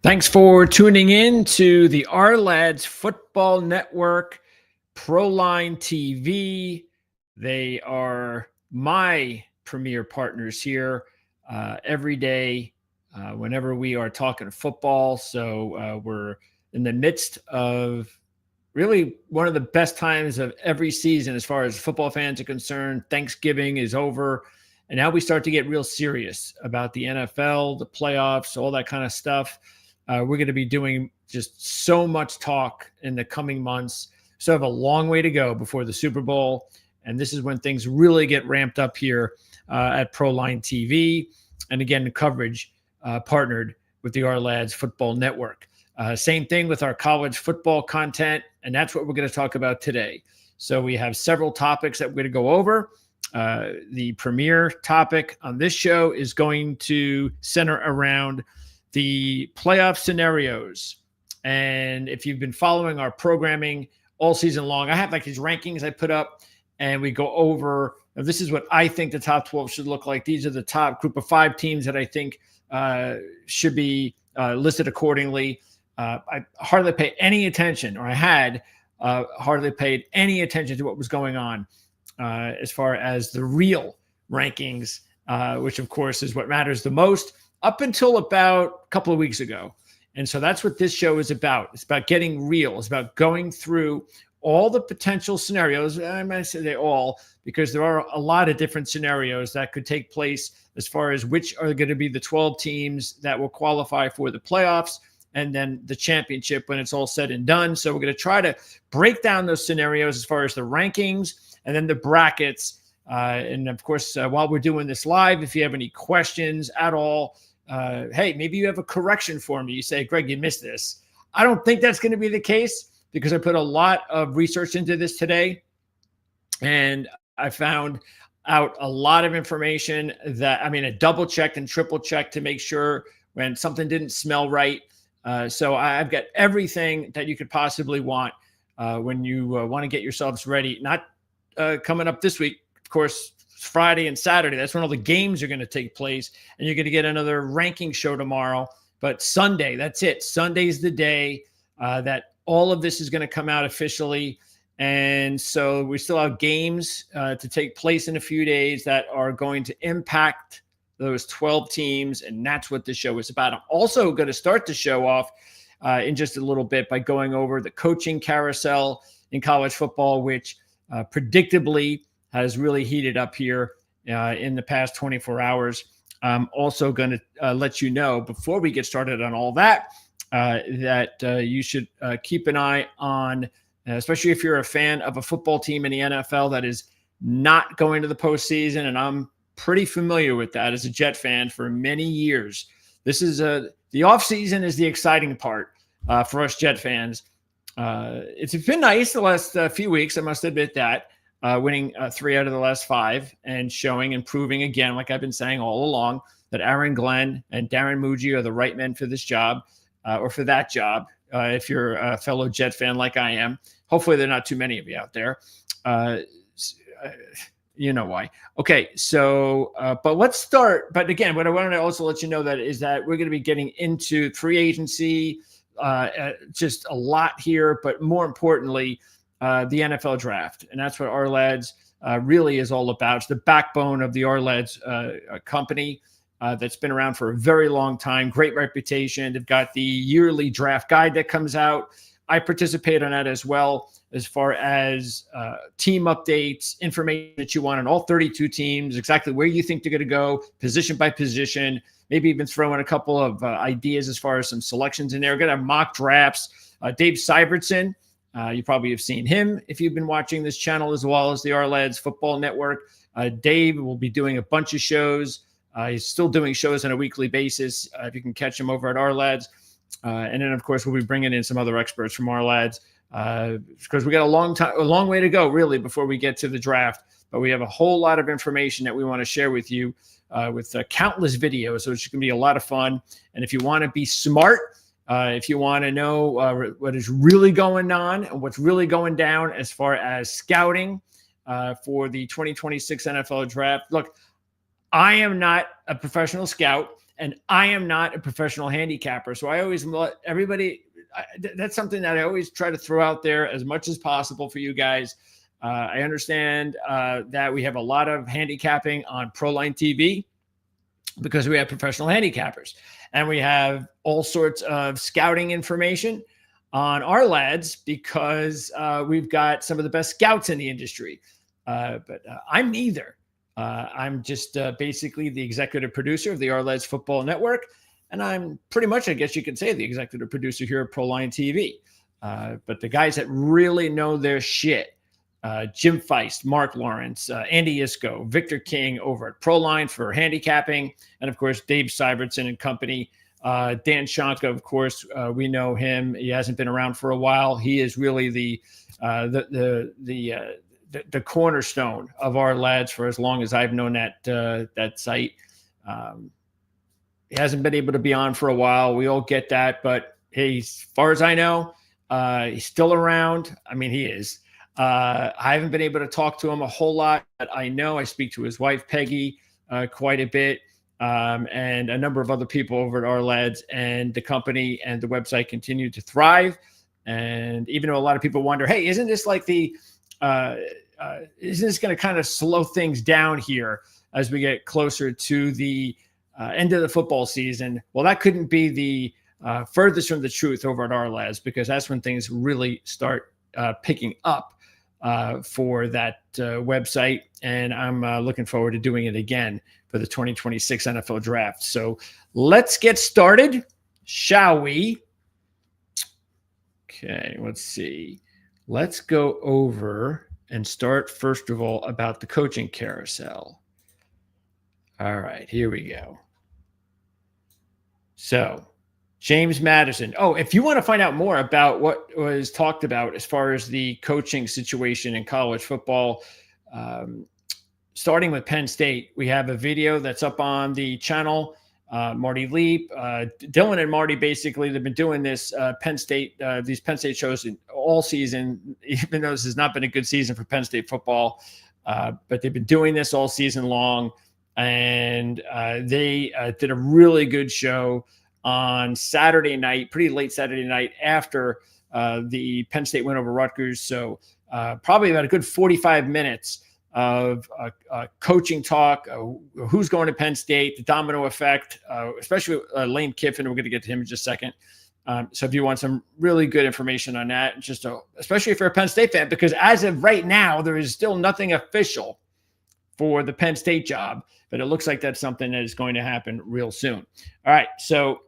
Thanks for tuning in to the Our Lads Football Network, ProLine TV. They are my premier partners here every day whenever we are talking football. So we're in the midst of really one of the best times of every season as far as football fans are concerned. Thanksgiving is over, and now we start to get real serious about the NFL, the playoffs, all that kind of stuff. We're going to be doing just so much talk in the coming months. So I have a long way to go before the Super Bowl. And this is when things really get ramped up here at ProLine TV. And again, the coverage partnered with the Our Lads Football Network. Same thing with our college football content. And that's what we're going to talk about today. So we have several topics that we're going to go over. The premier topic on this show is going to center around the playoff scenarios. And if you've been following our programming all season long, I have like these rankings I put up, and we go over, this is what I think the top 12 should look like. These are the top group of 5 teams that I think should be listed accordingly. I hardly pay any attention, or I had hardly paid any attention to what was going on as far as the real rankings, which of course is what matters the most, up until about a couple of weeks ago. And so that's what this show is about. It's about getting real. It's about going through all the potential scenarios. I might say they all, because there are a lot of different scenarios that could take place as far as which are going to be the 12 teams that will qualify for the playoffs and then the championship when it's all said and done. So we're going to try to break down those scenarios as far as the rankings and then the brackets. And of course, while we're doing this live, if you have any questions at all, hey, maybe you have a correction for me. You say, Greg, you missed this. I don't think that's going to be the case because I put a lot of research into this today. And I found out a lot of information that, I double checked and triple checked to make sure when something didn't smell right. So I've got everything that you could possibly want when you want to get yourselves ready. Not coming up this week, of course, Friday and Saturday. That's when all the games are going to take place, and you're going to get another ranking show tomorrow. But Sunday, that's it. Sunday's the day that all of this is going to come out officially. And so we still have games to take place in a few days that are going to impact those 12 teams. And that's what the show is about. I'm also going to start the show off in just a little bit by going over the coaching carousel in college football, which predictably has really heated up here in the past 24 hours. I'm also going to let you know before we get started on all that, that you should keep an eye on, especially if you're a fan of a football team in the NFL that is not going to the postseason. And I'm pretty familiar with that as a Jet fan for many years. This is the offseason is the exciting part for us Jet fans. It's been nice the last few weeks. I must admit that. Winning 3 out of the last 5 and showing and proving again, like I've been saying all along, that Aaron Glenn and Darren Muji are the right men for this job or for that job. If you're a fellow Jet fan like I am, hopefully there are not too many of you out there. You know why. Okay, so but let's start. But again, what I wanted to also let you know that is that we're going to be getting into free agency, just a lot here, but more importantly, the NFL draft. And that's what Our Lads really is all about. It's the backbone of the Our Lads company that's been around for a very long time. Great reputation. They've got the yearly draft guide that comes out. I participate on that as well, as far as team updates, information that you want on all 32 teams, exactly where you think they're going to go, position by position, maybe even throw in a couple of ideas as far as some selections in there. We're going to have mock drafts. Dave Syvertson, you probably have seen him if you've been watching this channel, as well as the Our Lads Football Network. Dave will be doing a bunch of shows. He's still doing shows on a weekly basis. If you can catch him over at Our Lads. And then, of course, we'll be bringing in some other experts from Our Lads because we got a long way to go, really, before we get to the draft. But we have a whole lot of information that we want to share with you with countless videos. So it's going to be a lot of fun. And if you want to be smart, if you want to know what is really going on and what's really going down as far as scouting for the 2026 NFL draft, look, I am not a professional scout. And I am not a professional handicapper. So I always let everybody, that's something that I always try to throw out there as much as possible for you guys. I understand that we have a lot of handicapping on Proline TV because we have professional handicappers, and we have all sorts of scouting information on our lads because we've got some of the best scouts in the industry. But I'm neither. I'm just basically the executive producer of the Our Lads Football Network, and I'm pretty much, I guess you could say, the executive producer here at Proline TV. But the guys that really know their shit, Jim Feist, Mark Lawrence, Andy Isco, Victor King over at Proline for handicapping, and of course Dave Syvertson and company. Dan Shanka, of course, we know him. He hasn't been around for a while. He is really the cornerstone of our lads for as long as I've known that site. He hasn't been able to be on for a while. We all get that, but hey, as far as I know, he's still around. I mean, he is. I haven't been able to talk to him a whole lot, but I know I speak to his wife, Peggy, quite a bit, and a number of other people over at Our Lads, and the company and the website continue to thrive. And even though a lot of people wonder, hey, isn't this like isn't this going to kind of slow things down here as we get closer to the end of the football season? Well, that couldn't be the furthest from the truth over at Our Lads, because that's when things really start picking up for that website. And I'm looking forward to doing it again for the 2026 NFL draft. So let's get started, shall we? Okay, let's see. Let's go over and start, first of all, about the coaching carousel. All right, here we go. So James Madison. Oh, if you want to find out more about what was talked about as far as the coaching situation in college football, starting with Penn State, we have a video that's up on the channel. Marty Leap, Dylan and Marty, basically, they've been doing this these Penn State shows all season, even though this has not been a good season for Penn State football. But they've been doing this all season long, and they did a really good show on Saturday night, pretty late Saturday night after the Penn State win over Rutgers. So probably about a good 45 minutes of coaching talk, who's going to Penn State, the domino effect, especially Lane Kiffin. We're going to get to him in just a second. So if you want some really good information on that, especially if you're a Penn State fan, because as of right now, there is still nothing official for the Penn State job, but it looks like that's something that is going to happen real soon. All right, so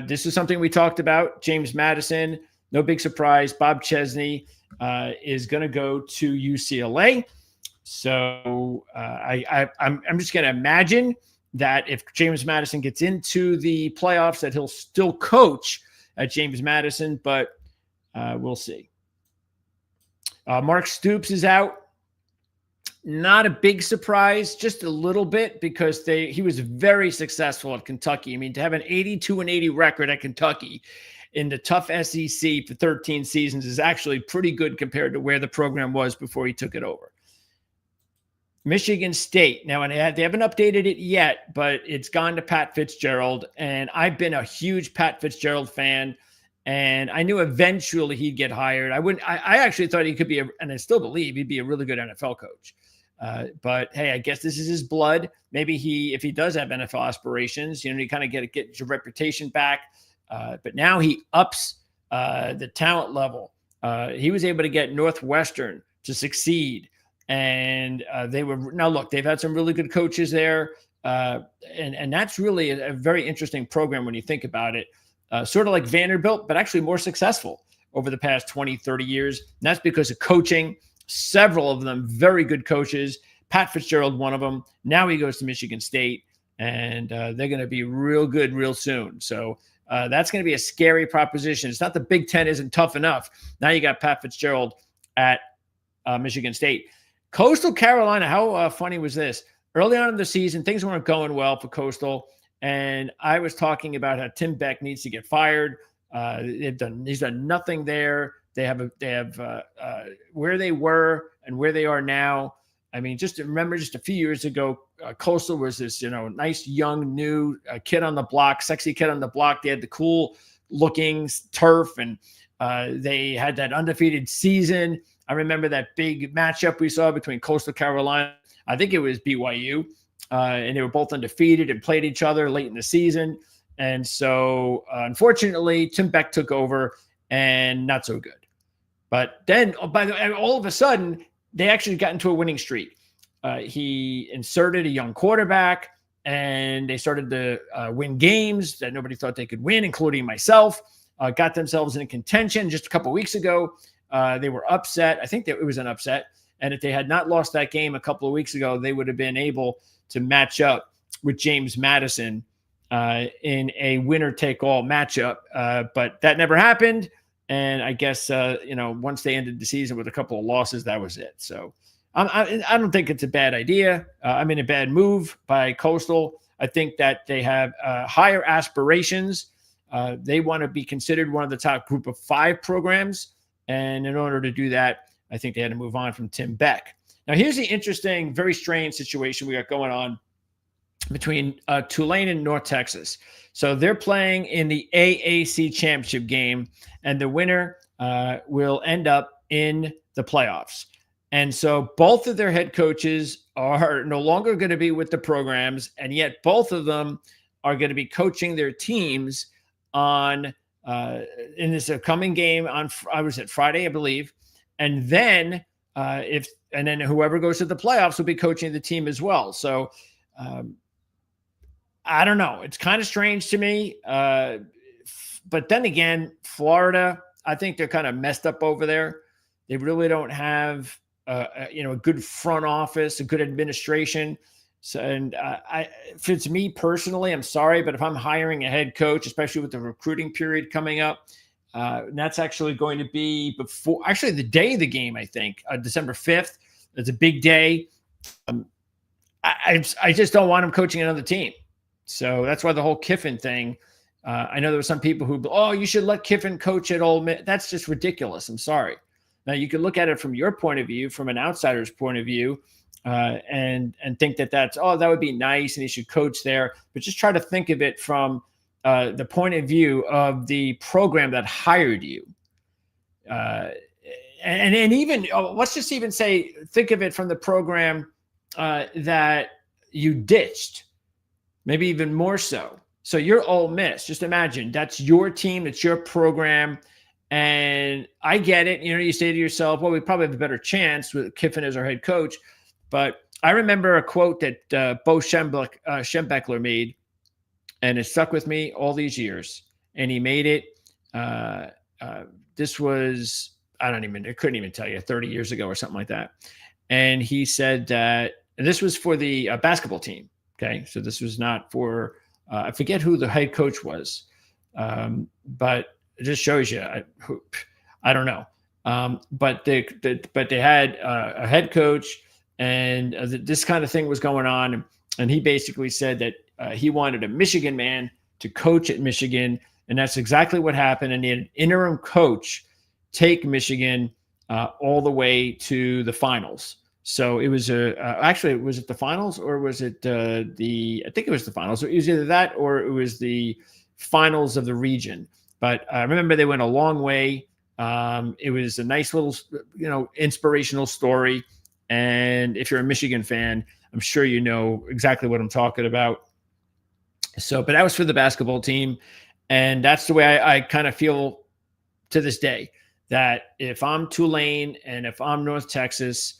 this is something we talked about. James Madison, no big surprise. Bob Chesney is going to go to UCLA. So I'm just going to imagine that if James Madison gets into the playoffs, that he'll still coach at James Madison, but we'll see. Mark Stoops is out. Not a big surprise, just a little bit, because he was very successful at Kentucky. I mean, to have an 82-80 record at Kentucky in the tough SEC for 13 seasons is actually pretty good compared to where the program was before he took it over. Michigan State. Now, and they haven't updated it yet, but it's gone to Pat Fitzgerald, and I've been a huge Pat Fitzgerald fan, and I knew eventually he'd get hired. I actually thought he could be, and I still believe he'd be a really good NFL coach. But hey, I guess this is his blood. Maybe if he does have NFL aspirations, you kind of get your reputation back. But now he ups the talent level. He was able to get Northwestern to succeed. And they've had some really good coaches there. And that's really a very interesting program when you think about it. Sort of like Vanderbilt, but actually more successful over the past 20, 30 years. And that's because of coaching. Several of them very good coaches. Pat Fitzgerald, one of them. Now he goes to Michigan State, and they're going to be real good real soon. So that's going to be a scary proposition. It's not the Big Ten isn't tough enough. Now you got Pat Fitzgerald at Michigan State. Coastal Carolina, how funny was this? Early on in the season, things weren't going well for Coastal, and I was talking about how Tim Beck needs to get fired. He's done nothing there. They have where they were and where they are now. I mean, just remember just a few years ago, Coastal was this, nice, young, new kid on the block, sexy kid on the block. They had the cool looking turf, and they had that undefeated season. I remember that big matchup we saw between Coastal Carolina. I think it was BYU, and they were both undefeated and played each other late in the season. And so, unfortunately, Tim Beck took over, and not so good. But then, by the way, all of a sudden, they actually got into a winning streak. He inserted a young quarterback, and they started to win games that nobody thought they could win, including myself. Got themselves in contention just a couple of weeks ago. They were upset. I think that it was an upset. And if they had not lost that game a couple of weeks ago, they would have been able to match up with James Madison in a winner-take-all matchup. But that never happened. And I guess, once they ended the season with a couple of losses, that was it. So I don't think it's a bad idea. A bad move by Coastal. I think that they have higher aspirations. They want to be considered one of the top group of 5 programs. And in order to do that, I think they had to move on from Tim Beck. Now, here's the interesting, very strange situation we got going on between Tulane and North Texas. So they're playing in the AAC championship game, and the winner will end up in the playoffs. And so both of their head coaches are no longer going to be with the programs, and yet both of them are going to be coaching their teams on in this upcoming game on Friday, I believe. And then whoever goes to the playoffs will be coaching the team as well. So I don't know. It's kind of strange to me. But then again, Florida, I think they're kind of messed up over there. They really don't have a good front office, a good administration. So, and if it's me personally, I'm sorry, but if I'm hiring a head coach, especially with the recruiting period coming up, and that's actually going to be the day of the game, I think, December 5th. It's a big day. I just don't want him coaching another team. So that's why the whole Kiffin thing, I know there were some people who, you should let Kiffin coach at Ole Miss. That's just ridiculous. I'm sorry. Now, you can look at it from your point of view, from an outsider's point of view, and think that would be nice and he should coach there. But just try to think of it from the point of view of the program that hired you. And even, let's just even say, think of it from the program that you ditched, maybe even more so. So you're Ole Miss. Just imagine that's your team, it's your program. And I get it. You say to yourself, well, we probably have a better chance with Kiffin as our head coach. But I remember a quote that Bo Schembechler made, and it stuck with me all these years. And he made it. This was, I couldn't even tell you, 30 years ago or something like that. And he said that, and this was for the basketball team. Okay. So this was not for, I forget who the head coach was. But it just shows you, I don't know. But they had a head coach, and this kind of thing was going on. And he basically said that he wanted a Michigan man to coach at Michigan. And that's exactly what happened. And he had an interim coach take Michigan all the way to the finals. So it was actually, was it the finals or was it I think it was the finals. It was either that or it was the finals of the region. But I remember they went a long way. It was a nice little, inspirational story. And if you're a Michigan fan, I'm sure you know exactly what I'm talking about. So, but that was for the basketball team. And that's the way I kind of feel to this day, that if I'm Tulane and if I'm North Texas,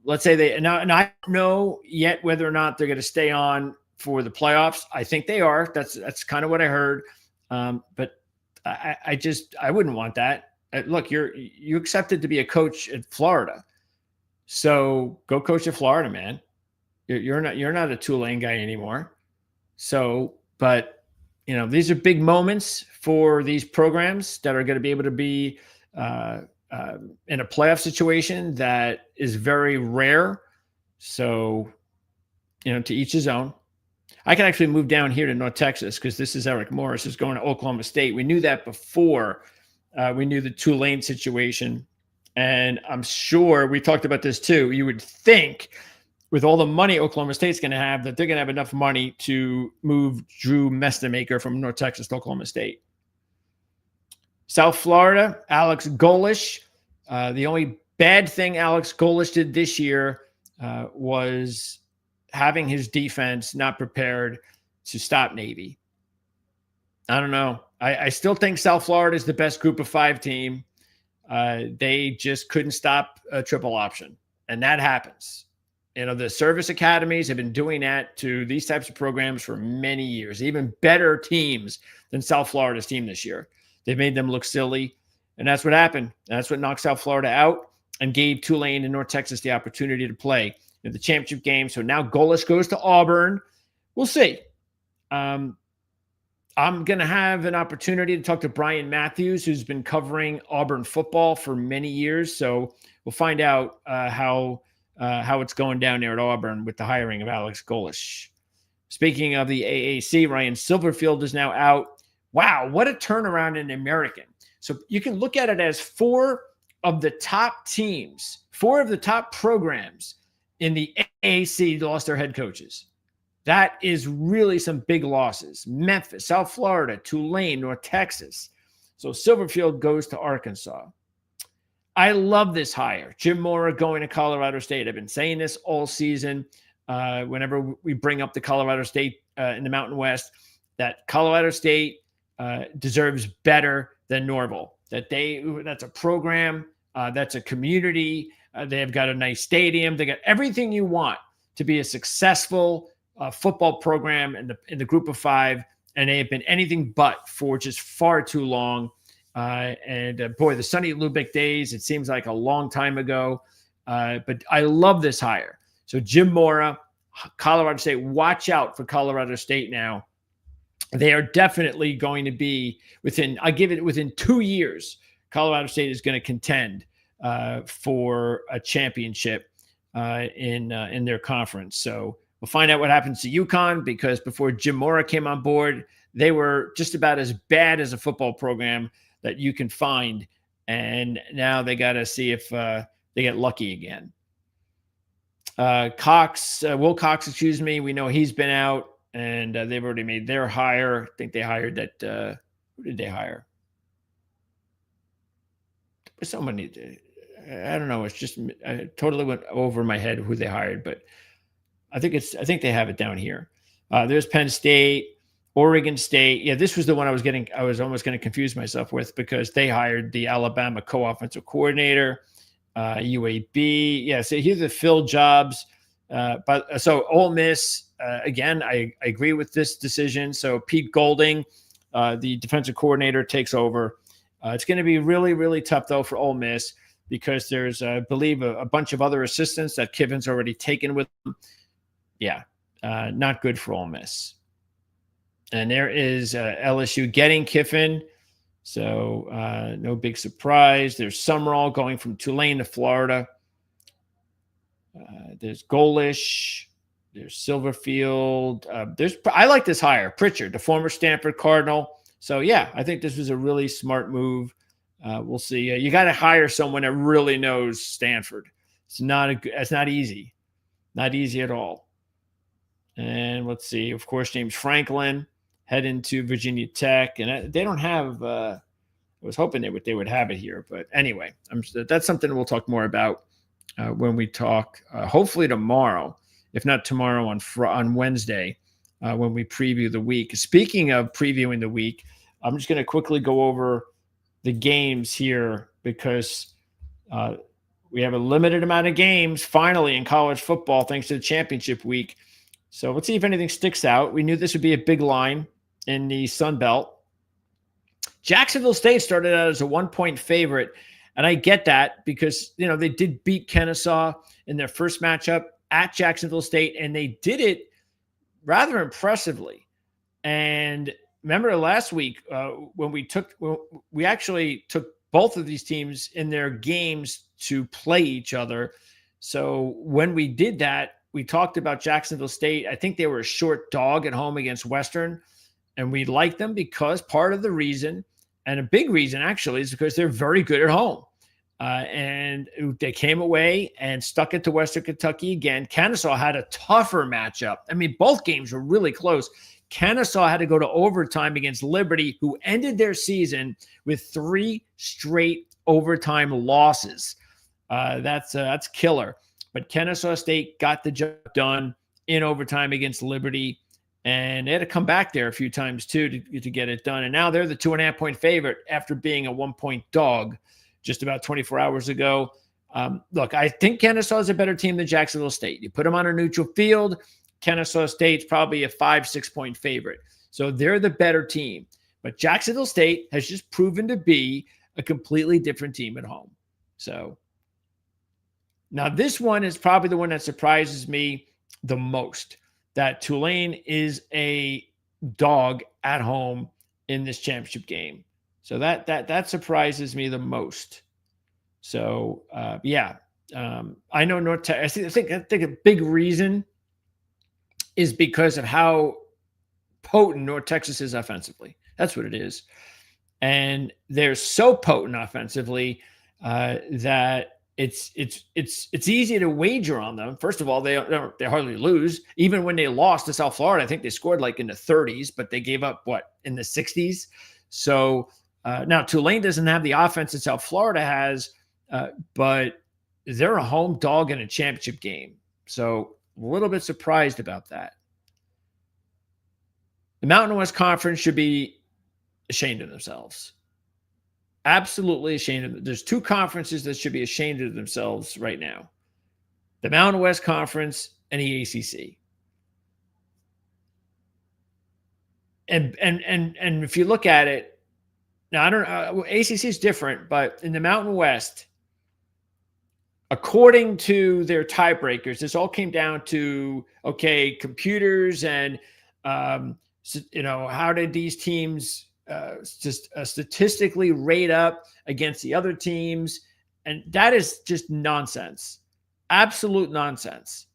let's say and I don't know yet whether or not they're going to stay on for the playoffs. I think they are. That's kind of what I heard. But I wouldn't want that. Look, you accepted to be a coach at Florida, so go coach at Florida, man. You're not a Tulane guy anymore. So, but these are big moments for these programs that are going to be able to be in a playoff situation that is very rare. So, to each his own. I can actually move down here to North Texas because this is Eric Morris who's going to Oklahoma State. We knew that before we knew the Tulane situation. And I'm sure we talked about this too. You would think with all the money Oklahoma State's going to have that they're going to have enough money to move Drew Mestemaker from North Texas to Oklahoma State. South Florida, Alex Golish. The only bad thing Alex Golish did this year was having his defense not prepared to stop Navy. I don't know. I still think South Florida is the best group of 5 team. They just couldn't stop a triple option, and that happens. You know, the service academies have been doing that to these types of programs for many years, even better teams than South Florida's team this year. They've made them look silly, and that's what happened. That's what knocked South Florida out and gave Tulane and North Texas the opportunity to play in the championship game. So now Golish goes to Auburn. We'll see. I'm going to have an opportunity to talk to Brian Matthews, who's been covering Auburn football for many years. So we'll find out how it's going down there at Auburn with the hiring of Alex Golish. Speaking of the AAC, Ryan Silverfield is now out. Wow, what a turnaround in the American. So you can look at it as 4 of the top teams, 4 of the top programs in the AAC lost their head coaches. That is really some big losses. Memphis, South Florida, Tulane, North Texas. So Silverfield goes to Arkansas. I love this hire. Jim Mora going to Colorado State. I've been saying this all season whenever we bring up the Colorado State in the Mountain West, that Colorado State deserves better than Norval. That's a program, that's a community. They've got a nice stadium. They got everything you want to be a successful football program in the group of 5, and they have been anything but for just far too long. Boy, the Sonny Lubick days, it seems like a long time ago. But I love this hire. So Jim Mora, Colorado State, watch out for Colorado State now. They are definitely going to be within 2 years, Colorado State is going to contend for a championship in their conference. So we'll find out what happens to UConn, because before Jim Mora came on board, they were just about as bad as a football program that you can find. And now they got to see if they get lucky again. Will Cox, we know he's been out, and they've already made their hire. I think they hired that. Who did they hire? Somebody, I don't know. It's just I totally went over my head who they hired, but I think they have it down here. There's Penn State, Oregon State. Yeah, this was the one I was almost going to confuse myself with, because they hired the Alabama co-offensive coordinator, UAB. Yeah, so here's the fill jobs. But so Ole Miss, again, I agree with this decision. So Pete Golding, the defensive coordinator, takes over. It's going to be really, really tough, though, for Ole Miss, because there's, I believe, a bunch of other assistants that Kiffin's already taken with them. Yeah, not good for Ole Miss. And there is LSU getting Kiffin. So no big surprise. There's Summerall going from Tulane to Florida. There's Golish. There's Silverfield. I like this hire. Pritchard, the former Stanford Cardinal. So, yeah, I think this was a really smart move. We'll see. You got to hire someone that really knows Stanford. It's not easy. Not easy at all. And let's see. Of course, James Franklin heading to Virginia Tech. And they don't have I was hoping they would have it here. But anyway, that's something we'll talk more about when we talk, hopefully tomorrow, if not tomorrow on Wednesday, when we preview the week. Speaking of previewing the week, I'm just going to quickly go over the games here, because we have a limited amount of games finally in college football thanks to the championship week. So let's see if anything sticks out. We knew this would be a big line in the Sun Belt. Jacksonville State started out as a 1-point favorite, and I get that because, they did beat Kennesaw in their first matchup at Jacksonville State, and they did it rather impressively. And remember last week when we actually took both of these teams in their games to play each other. So when we did that, we talked about Jacksonville State. I think they were a short dog at home against Western, and we liked them because part of the reason, and a big reason actually, is because they're very good at home. And they came away and stuck it to Western Kentucky again. Kennesaw had a tougher matchup. I mean, both games were really close. Kennesaw had to go to overtime against Liberty, who ended their season with 3 straight overtime losses. That's killer. But Kennesaw State got the job done in overtime against Liberty, and they had to come back there a few times too to get it done. And now they're the 2.5-point favorite after being a 1-point dog just about 24 hours ago. Look, I think Kennesaw is a better team than Jacksonville State. You put them on a neutral field, Kennesaw State's probably a 5-6-point favorite. So they're the better team. But Jacksonville State has just proven to be a completely different team at home. So now this one is probably the one that surprises me the most, that Tulane is a dog at home in this championship game. So that surprises me the most. So I know North Texas. I think a big reason is because of how potent North Texas is offensively. That's what it is, and they're so potent offensively that it's easy to wager on them. First of all, they hardly lose. Even when they lost to South Florida, I think they scored like in the 30s, but they gave up in the 60s. So now Tulane doesn't have the offense that South Florida has, but they're a home dog in a championship game. So a little bit surprised about that. The Mountain West Conference should be ashamed of themselves. Absolutely ashamed of them. There's 2 conferences that should be ashamed of themselves right now: the Mountain West Conference and the ACC. And if you look at it now, I don't know. ACC is different, but in the Mountain West, according to their tiebreakers, this all came down to computers and how did these teams statistically rate up against the other teams, and that is just nonsense, absolute nonsense.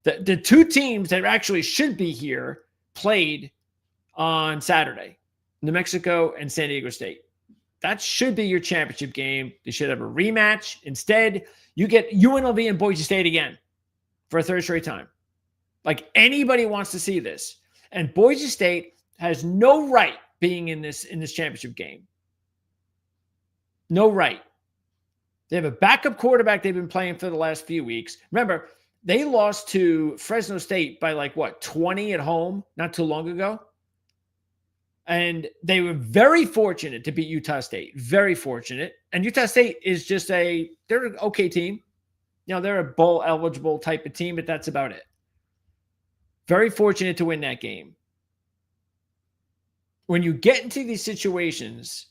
The 2 teams that actually should be here played on Saturday: New Mexico and San Diego State. That should be your championship game. They should have a rematch. Instead, you get UNLV and Boise State again for a 3rd straight time. Like, anybody wants to see this. And Boise State has no right being in this championship game. No right. They have a backup quarterback they've been playing for the last few weeks. Remember, they lost to Fresno State by 20 at home not too long ago. And they were very fortunate to beat Utah State. Very fortunate. And Utah State is just they're an okay team. They're a bowl eligible type of team, but that's about it. Very fortunate to win that game. When you get into these situations,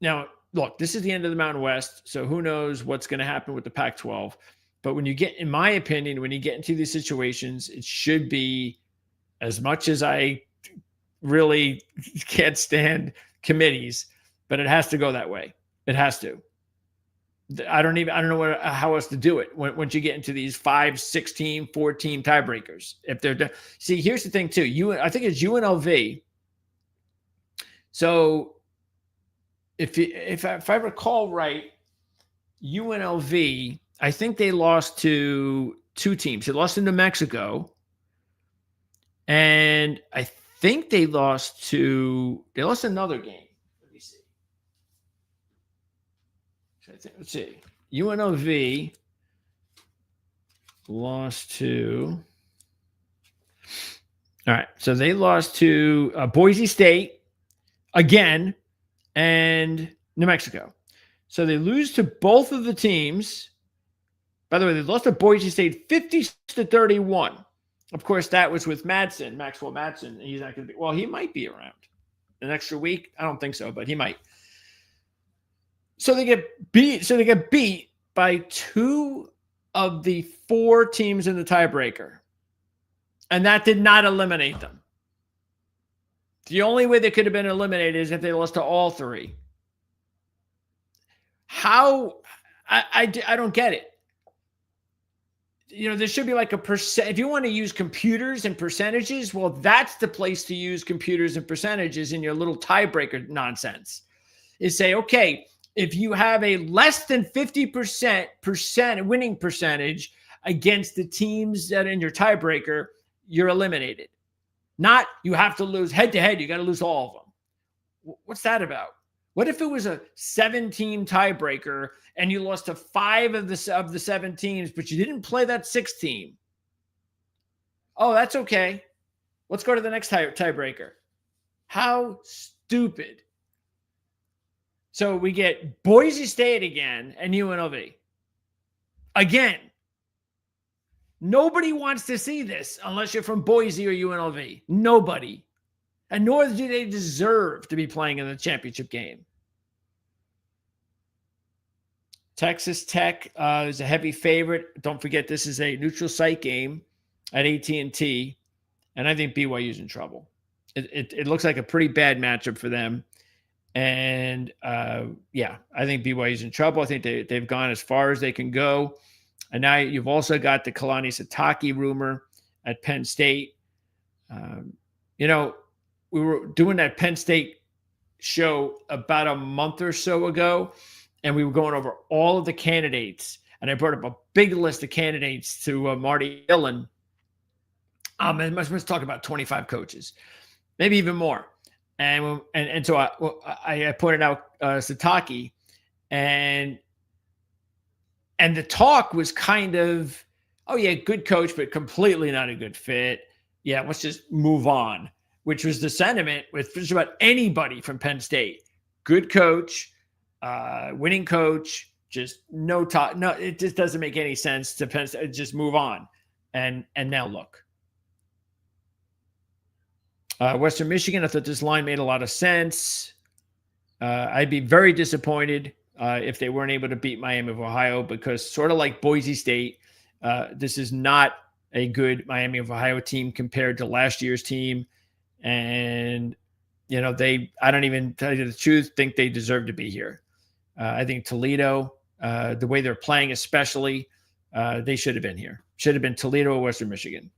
now, look, this is the end of the Mountain West, so who knows what's going to happen with the Pac-12. But in my opinion, when you get into these situations, it should be, as much as I really can't stand committees, but it has to go that way. It has to. I don't know how else to do it once you get into these 5, 6 team, 4-team tiebreakers. See, here's the thing too. I think it's UNLV. So if I recall right, UNLV, I think they lost to 2 teams. They lost to New Mexico, and I think they lost another game. Let me see. Let's see. UNLV lost to. All right. So they lost to Boise State again and New Mexico. So they lose to both of the teams. By the way, they lost to Boise State 50-31. Of course, that was with Maxwell Madsen. He's not going to be. Well, he might be around an extra week. I don't think so, but he might. So they get beat. So they get beat by 2 of the 4 teams in the tiebreaker, and that did not eliminate them. The only way they could have been eliminated is if they lost to all 3. How? I don't get it. There should be like a percent. If you want to use computers and percentages, well, that's the place to use computers and percentages in your little tiebreaker nonsense. Is say, okay, If you have a less than 50% winning percentage against the teams that are in your tiebreaker, you're eliminated. Not you have to lose head to head. You got to lose all of them. What's that about? What if it was a 7-team tiebreaker and you lost to 5 of the 7 teams, but you didn't play that 6th team? Oh, that's okay. Let's go to the next tiebreaker. How stupid. So we get Boise State again and UNLV. Again. Nobody wants to see this unless you're from Boise or UNLV. Nobody. And nor do they deserve to be playing in the championship game. Texas Tech is a heavy favorite. Don't forget, this is a neutral site game at AT&T, and I think BYU's in trouble. It looks like a pretty bad matchup for them. And, yeah, I think BYU's in trouble. I think they've gone as far as they can go. And now you've also got the Kalani Sitake rumor at Penn State. We were doing that Penn State show about a month or so ago, and we were going over all of the candidates. And I brought up a big list of candidates to Marty Dillon. And let's talk about 25 coaches, maybe even more. And so I pointed out Sitake, and the talk was kind of, oh, yeah, good coach, but completely not a good fit. Yeah, let's just move on, which was the sentiment with just about anybody from Penn State. Good coach, winning coach, just no talk. No, it just doesn't make any sense to Penn State. Just move on. And now look. Western Michigan, I thought this line made a lot of sense. I'd be very disappointed if they weren't able to beat Miami of Ohio, because sort of like Boise State, this is not a good Miami of Ohio team compared to last year's team. And, I don't even, tell you the truth, think they deserve to be here. I think Toledo, the way they're playing especially, they should have been here. Should have been Toledo or Western Michigan.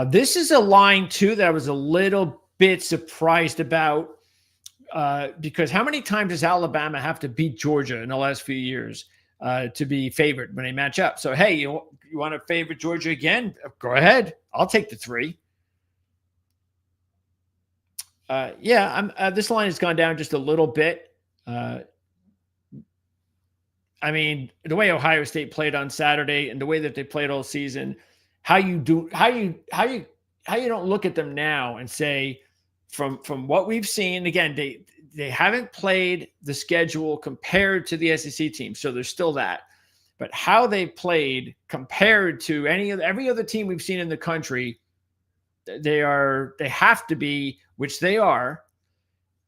This is a line, too, that I was a little bit surprised about. Because how many times does Alabama have to beat Georgia in the last few years to be favored when they match up? So, hey, you want to favor Georgia again? Go ahead. I'll take the 3. This line has gone down just a little bit. The way Ohio State played on Saturday and the way that they played all season, how you don't look at them now and say, from what we've seen, again, they haven't played the schedule compared to the SEC team, so there's still that. But how they played compared to every other team we've seen in the country, they have to be, which they are,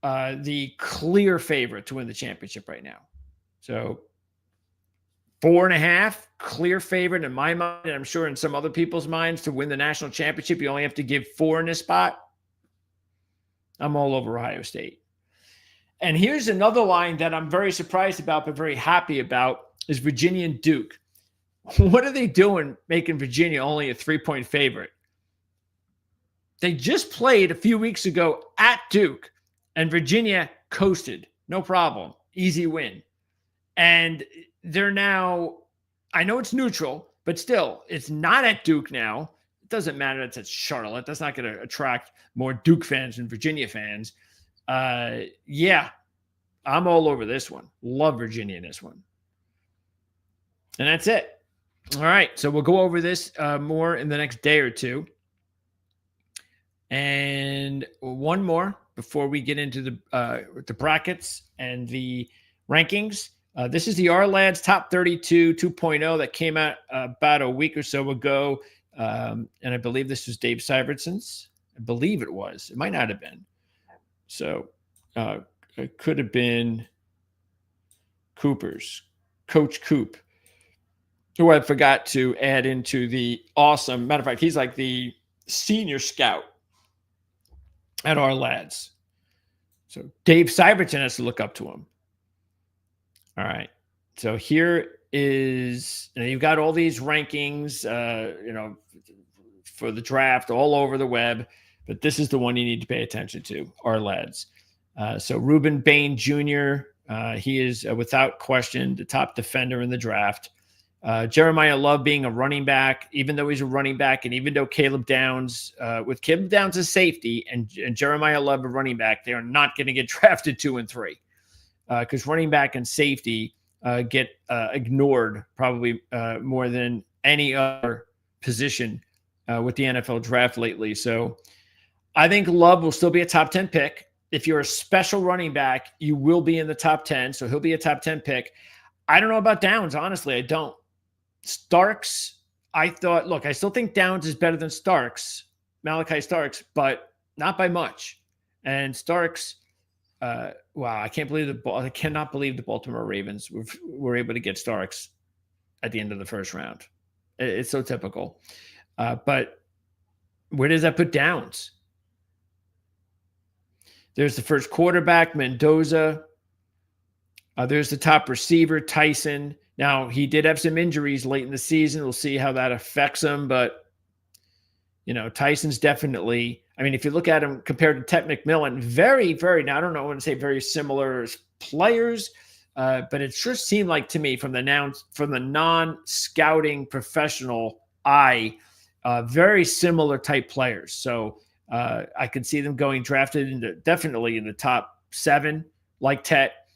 the clear favorite to win the championship right now. So 4.5, clear favorite in my mind, and I'm sure in some other people's minds, to win the national championship. You only have to give 4 in this spot. I'm all over Ohio State. And here's another line that I'm very surprised about, but very happy about, is Virginia and Duke. What are they doing making Virginia only a 3-point favorite? They just played a few weeks ago at Duke, and Virginia coasted. No problem. Easy win. And they're now, I know it's neutral, but still, it's not at Duke now. It doesn't matter. It's at Charlotte. That's not going to attract more Duke fans than Virginia fans. I'm all over this one. Love Virginia in this one. And that's it. All right. So we'll go over this more in the next day or two. And one more before we get into the brackets and the rankings. This is the R-Lads Top 32 2.0 that came out about a week or so ago. And I believe this was Dave Syvertson's. I believe it was. It might not have been. So it could have been Cooper's, Coach Coop, who I forgot to add into the awesome. Matter of fact, he's like the senior scout at R-Lads. So Dave Syvertson has to look up to him. All right. So here is, you've got all these rankings, for the draft all over the web, but this is the one you need to pay attention to, R-Lads. So Reuben Bain Jr., He is without question the top defender in the draft. Jeremiah Love being a running back, even though he's a running back, and even though Caleb Downs, with Caleb Downs as safety and Jeremiah Love a running back, they are not going to get drafted 2 and 3 because running back and safety get ignored probably more than any other position with the NFL draft lately. So I think Love will still be a top 10 pick. If you're a special running back, you will be in the top 10. So he'll be a top 10 pick. I don't know about Downs. Honestly, I don't. Starks, I still think Downs is better than Malachi Starks, but not by much. And Starks, wow, I cannot believe the Baltimore Ravens were able to get Starks at the end of the first round. It's so typical. But where does that put Downs? There's the first quarterback, Mendoza. There's the top receiver, Tyson. Now, he did have some injuries late in the season. We'll see how that affects him. But, Tyson's definitely, if you look at him compared to Ted McMillan, very, very, now I don't know, I want to say very similar players, but it sure seemed like to me from the non-scouting professional eye, very similar type players. So I could see them going drafted definitely in the top 7, like Tet,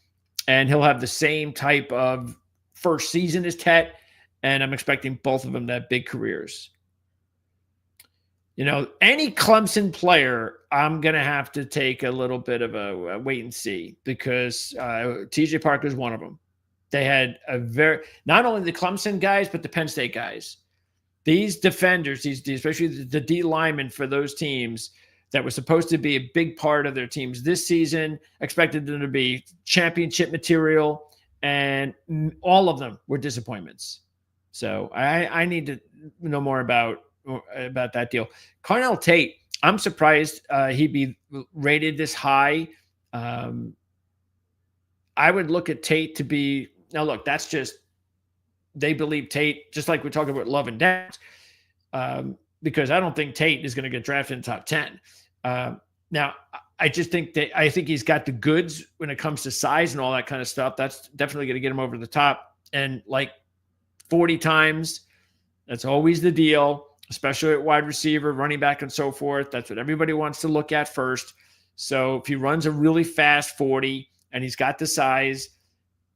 and he'll have the same type of first season as Tet, and I'm expecting both of them to have big careers. Any Clemson player, I'm going to have to take a little bit of a wait and see because TJ Parker is one of them. They had not only the Clemson guys, but the Penn State guys. These defenders, especially the D linemen for those teams that were supposed to be a big part of their teams this season, expected them to be championship material, and all of them were disappointments. So I need to know more about that deal. Carnell Tate, I'm surprised he'd be rated this high. I would look at Tate to be – now, look, that's just – they believe Tate, just like we're talking about Love and Downs, because I don't think Tate is going to get drafted in the top 10. Now, I think he's got the goods when it comes to size and all that kind of stuff. That's definitely going to get him over the top. And like 40 times, that's always the deal, especially at wide receiver, running back, and so forth. That's what everybody wants to look at first. So if he runs a really fast 40 and he's got the size,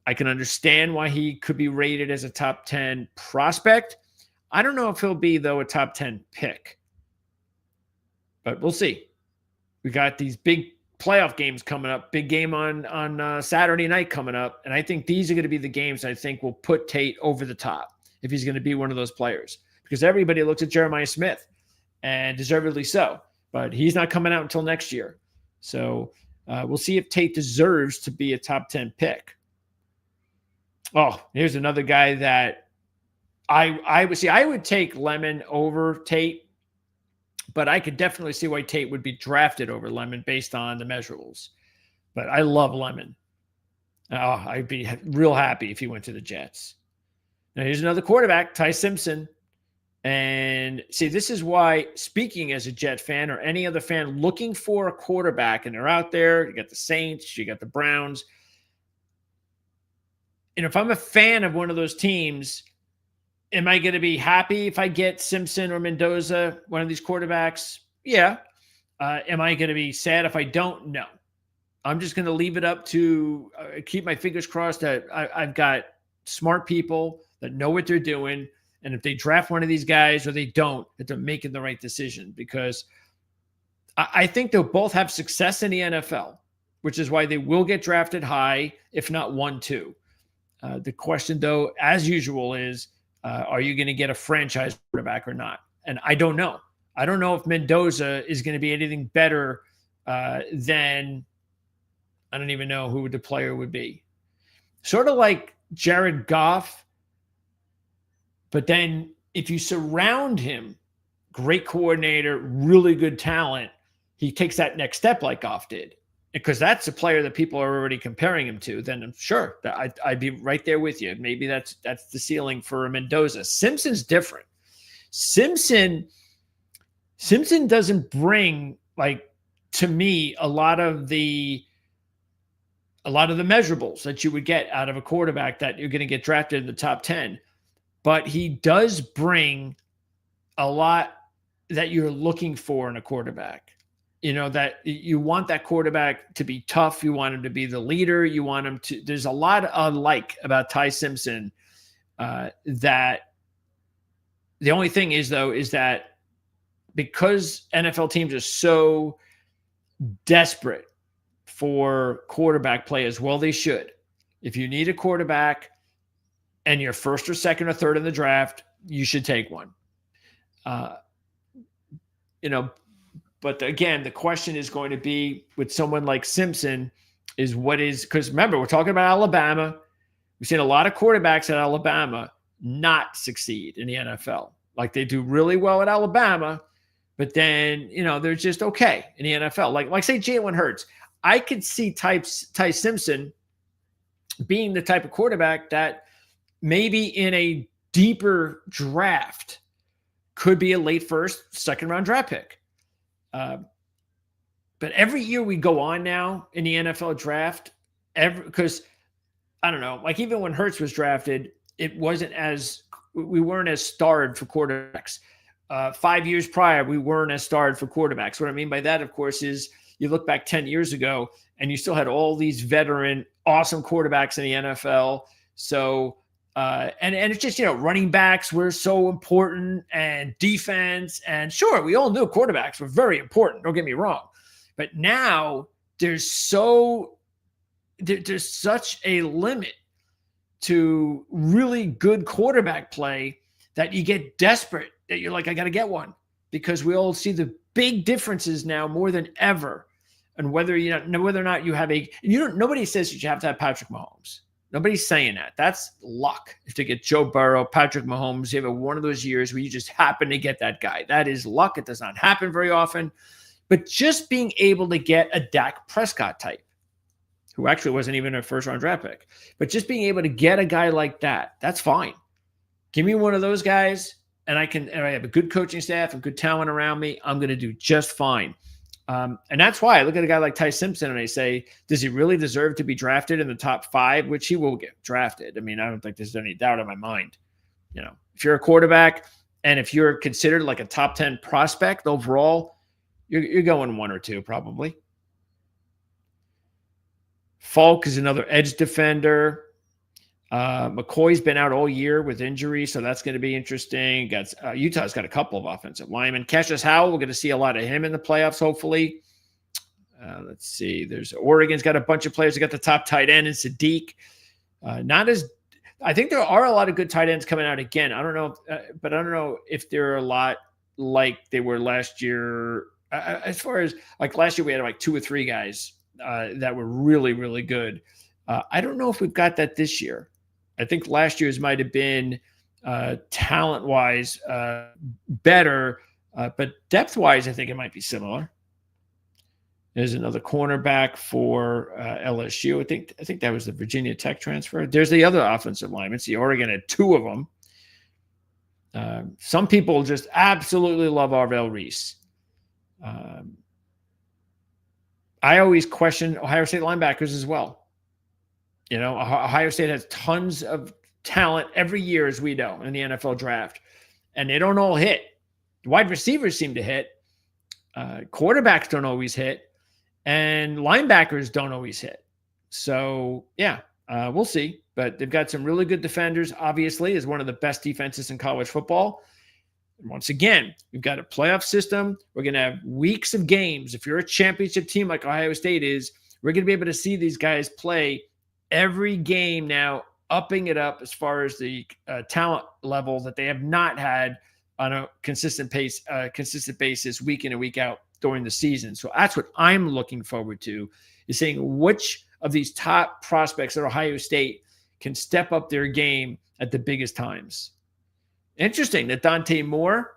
I can understand why he could be rated as a top 10 prospect. I don't know if he'll be, though, a top 10 pick. But we'll see. We got these big playoff games coming up, big game on Saturday night coming up. And I think these are going to be the games I think will put Tate over the top if he's going to be one of those players. Because everybody looks at Jeremiah Smith, and deservedly so. But he's not coming out until next year. So we'll see if Tate deserves to be a top 10 pick. Oh, here's another guy that I would take Lemon over Tate. But I could definitely see why Tate would be drafted over Lemon based on the measurables. But I love Lemon. I'd be real happy if he went to the Jets. Now, here's another quarterback, Ty Simpson. And see, this is why, speaking as a Jet fan or any other fan looking for a quarterback, and they're out there, you got the Saints, you got the Browns. And if I'm a fan of one of those teams, am I going to be happy if I get Simpson or Mendoza, one of these quarterbacks? Yeah. Am I going to be sad if I don't? No. I'm just going to leave it up to keep my fingers crossed that I've got smart people that know what they're doing. And if they draft one of these guys or they don't, that they're making the right decision, because I think they'll both have success in the NFL, which is why they will get drafted high, if not 1-2. The question, though, as usual, is, are you going to get a franchise quarterback or not? And I don't know. I don't know if Mendoza is going to be anything better than, I don't even know who the player would be. Sort of like Jared Goff. But then if you surround him, great coordinator, really good talent, he takes that next step like Goff did. Because that's a player that people are already comparing him to, then I'm sure that I'd be right there with you. Maybe that's the ceiling for Mendoza. Simpson's different. Simpson doesn't bring, like, to me, a lot of the a lot of the measurables that you would get out of a quarterback that you're going to get drafted in the top 10. But he does bring a lot that you're looking for in a quarterback. That you want that quarterback to be tough. You want him to be the leader. You want him to, there's a lot of about Ty Simpson that the only thing is, though, is that because NFL teams are so desperate for quarterback play as well, they should. If you need a quarterback and you're first or second or third in the draft, you should take one. But again, the question is going to be with someone like Simpson is because remember, we're talking about Alabama. We've seen a lot of quarterbacks at Alabama not succeed in the NFL. Like they do really well at Alabama, but then, they're just okay in the NFL. Like say Jalen Hurts. I could see Ty Simpson being the type of quarterback that maybe in a deeper draft could be a late first, second round draft pick. But every year we go on now in the NFL draft, because I don't know, like even when Hurts was drafted, we weren't as starred for quarterbacks. 5 years prior, we weren't as starred for quarterbacks. What I mean by that, of course, is you look back 10 years ago and you still had all these veteran, awesome quarterbacks in the NFL. So, and it's just, running backs were so important and defense. And sure, we all knew quarterbacks were very important. Don't get me wrong. But now there's such a limit to really good quarterback play that you get desperate, that you're like, I got to get one, because we all see the big differences now more than ever. And whether or not you have nobody says you have to have Patrick Mahomes. Nobody's saying that. That's luck. If to get Joe Burrow, Patrick Mahomes, you have one of those years where you just happen to get that guy. That is luck. It does not happen very often. But just being able to get a Dak Prescott type, who actually wasn't even a first-round draft pick, but just being able to get a guy like that, that's fine. Give me one of those guys, and I have a good coaching staff and good talent around me. I'm going to do just fine. And that's why I look at a guy like Ty Simpson and I say, does he really deserve to be drafted in the top 5, which he will get drafted? I mean, I don't think there's any doubt in my mind. If you're a quarterback and if you're considered like a top 10 prospect overall, you're going 1 or 2 probably. Falk is another edge defender. McCoy's been out all year with injury, so that's going to be interesting. Utah's got a couple of offensive linemen. Cassius Howell, we're going to see a lot of him in the playoffs, hopefully. Let's see. Oregon's got a bunch of players. They got the top tight end in Sadiq. I think there are a lot of good tight ends coming out again. I don't know, but I don't know if there are a lot like they were last year. As far as like last year, we had like 2 or 3 guys that were really, really good. I don't know if we've got that this year. I think last year's might have been talent-wise better, but depth-wise, I think it might be similar. There's another cornerback for LSU. I think that was the Virginia Tech transfer. There's the other offensive linemen. See, Oregon had 2 of them. Some people just absolutely love Arvell Reese. I always question Ohio State linebackers as well. Ohio State has tons of talent every year, as we know, in the NFL draft, and they don't all hit. Wide receivers seem to hit. Quarterbacks don't always hit, and linebackers don't always hit. So, yeah, we'll see. But they've got some really good defenders, obviously, as one of the best defenses in college football. Once again, we've got a playoff system. We're going to have weeks of games. If you're a championship team like Ohio State is, we're going to be able to see these guys play every game now, upping it up as far as the talent level that they have not had on a consistent basis week in and week out during the season. So that's what I'm looking forward to, is seeing which of these top prospects at Ohio State can step up their game at the biggest times. Interesting that Dante Moore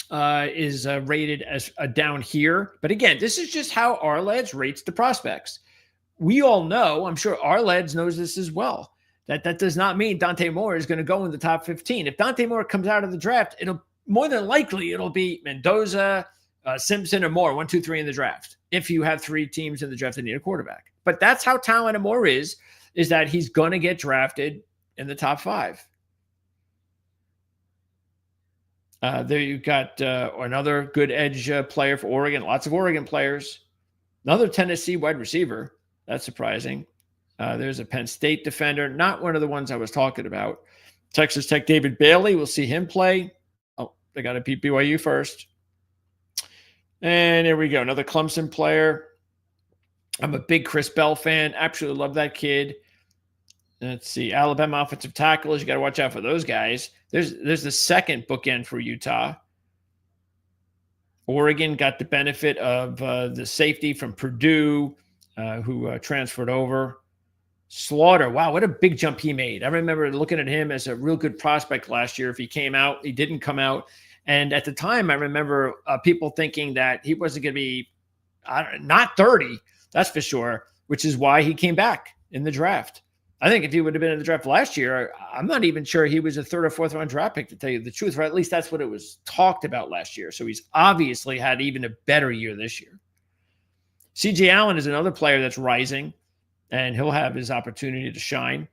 is rated as down here. But again, this is just how Ourlads rates the prospects. We all know, I'm sure Ourlads knows this as well, that does not mean Dante Moore is going to go in the top 15. If Dante Moore comes out of the draft, it'll more than likely it'll be Mendoza Simpson or Moore, 1, 2, 3 in the draft. If you have 3 teams in the draft that need a quarterback. But that's how talented Moore is that he's going to get drafted in the top 5. There you've got another good edge player for Oregon. Lots of Oregon players. Another Tennessee wide receiver. That's surprising. There's a Penn State defender. Not one of the ones I was talking about. Texas Tech David Bailey. We'll see him play. Oh, they got to beat BYU first. And here we go. Another Clemson player. I'm a big Chris Bell fan. Absolutely love that kid. Let's see. Alabama offensive tackles. You got to watch out for those guys. There's the second bookend for Utah. Oregon got the benefit of the safety from Purdue who transferred over. Slaughter. Wow, what a big jump he made. I remember looking at him as a real good prospect last year. If he came out, he didn't come out. And at the time, I remember people thinking that he wasn't going to be not 30, that's for sure, which is why he came back in the draft. I think if he would have been in the draft last year, I'm not even sure he was a 3rd or 4th round draft pick, to tell you the truth, or at least that's what it was talked about last year. So he's obviously had even a better year this year. C.J. Allen is another player that's rising, and he'll have his opportunity to shine,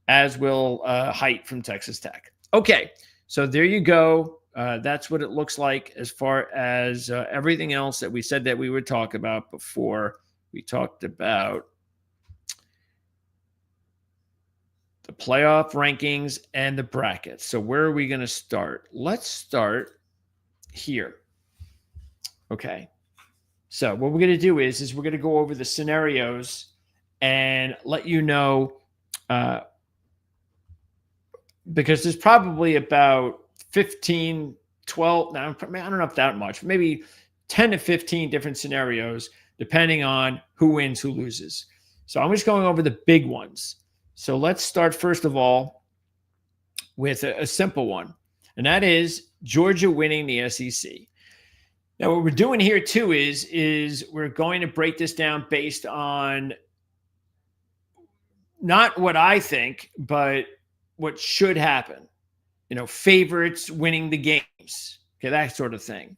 as will Height from Texas Tech. Okay, so there you go. That's what it looks like as far as everything else that we said that we would talk about before. We talked about the playoff rankings and the brackets. So where are we going to start? Let's start here. Okay. So what we're going to do is we're going to go over the scenarios and let you know, because there's probably about 15, 12, now I don't know if that much, maybe 10 to 15 different scenarios, depending on who wins, who loses. So I'm just going over the big ones. So let's start, first of all, with a simple one, and that is Georgia winning the SEC. Now, what we're doing here, too, is we're going to break this down based on not what I think, but what should happen. Favorites winning the games, okay, that sort of thing.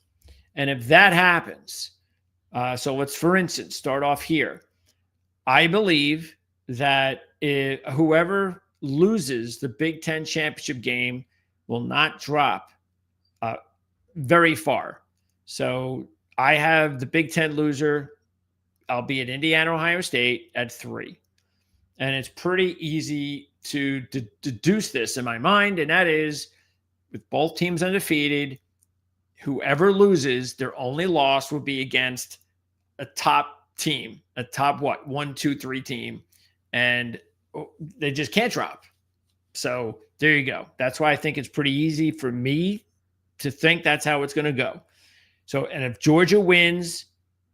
And if that happens, so let's, for instance, start off here. I believe that whoever loses the Big Ten championship game will not drop very far. So I have the Big Ten loser, albeit Indiana, Ohio State, at 3. And it's pretty easy to deduce this in my mind, and that is, with both teams undefeated, whoever loses, their only loss will be against a top team, a top 1, 2, 3 team, and they just can't drop. So there you go. That's why I think it's pretty easy for me to think that's how it's going to go. So, and if Georgia wins,